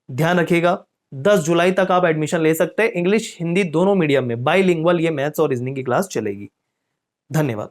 ध्यान रखिएगा। 10 जुलाई तक आप एडमिशन ले सकते हैं, इंग्लिश हिंदी दोनों मीडियम में, बाइलिंगुअल ये मैथ्स और रीजनिंग की क्लास चलेगी। धन्यवाद।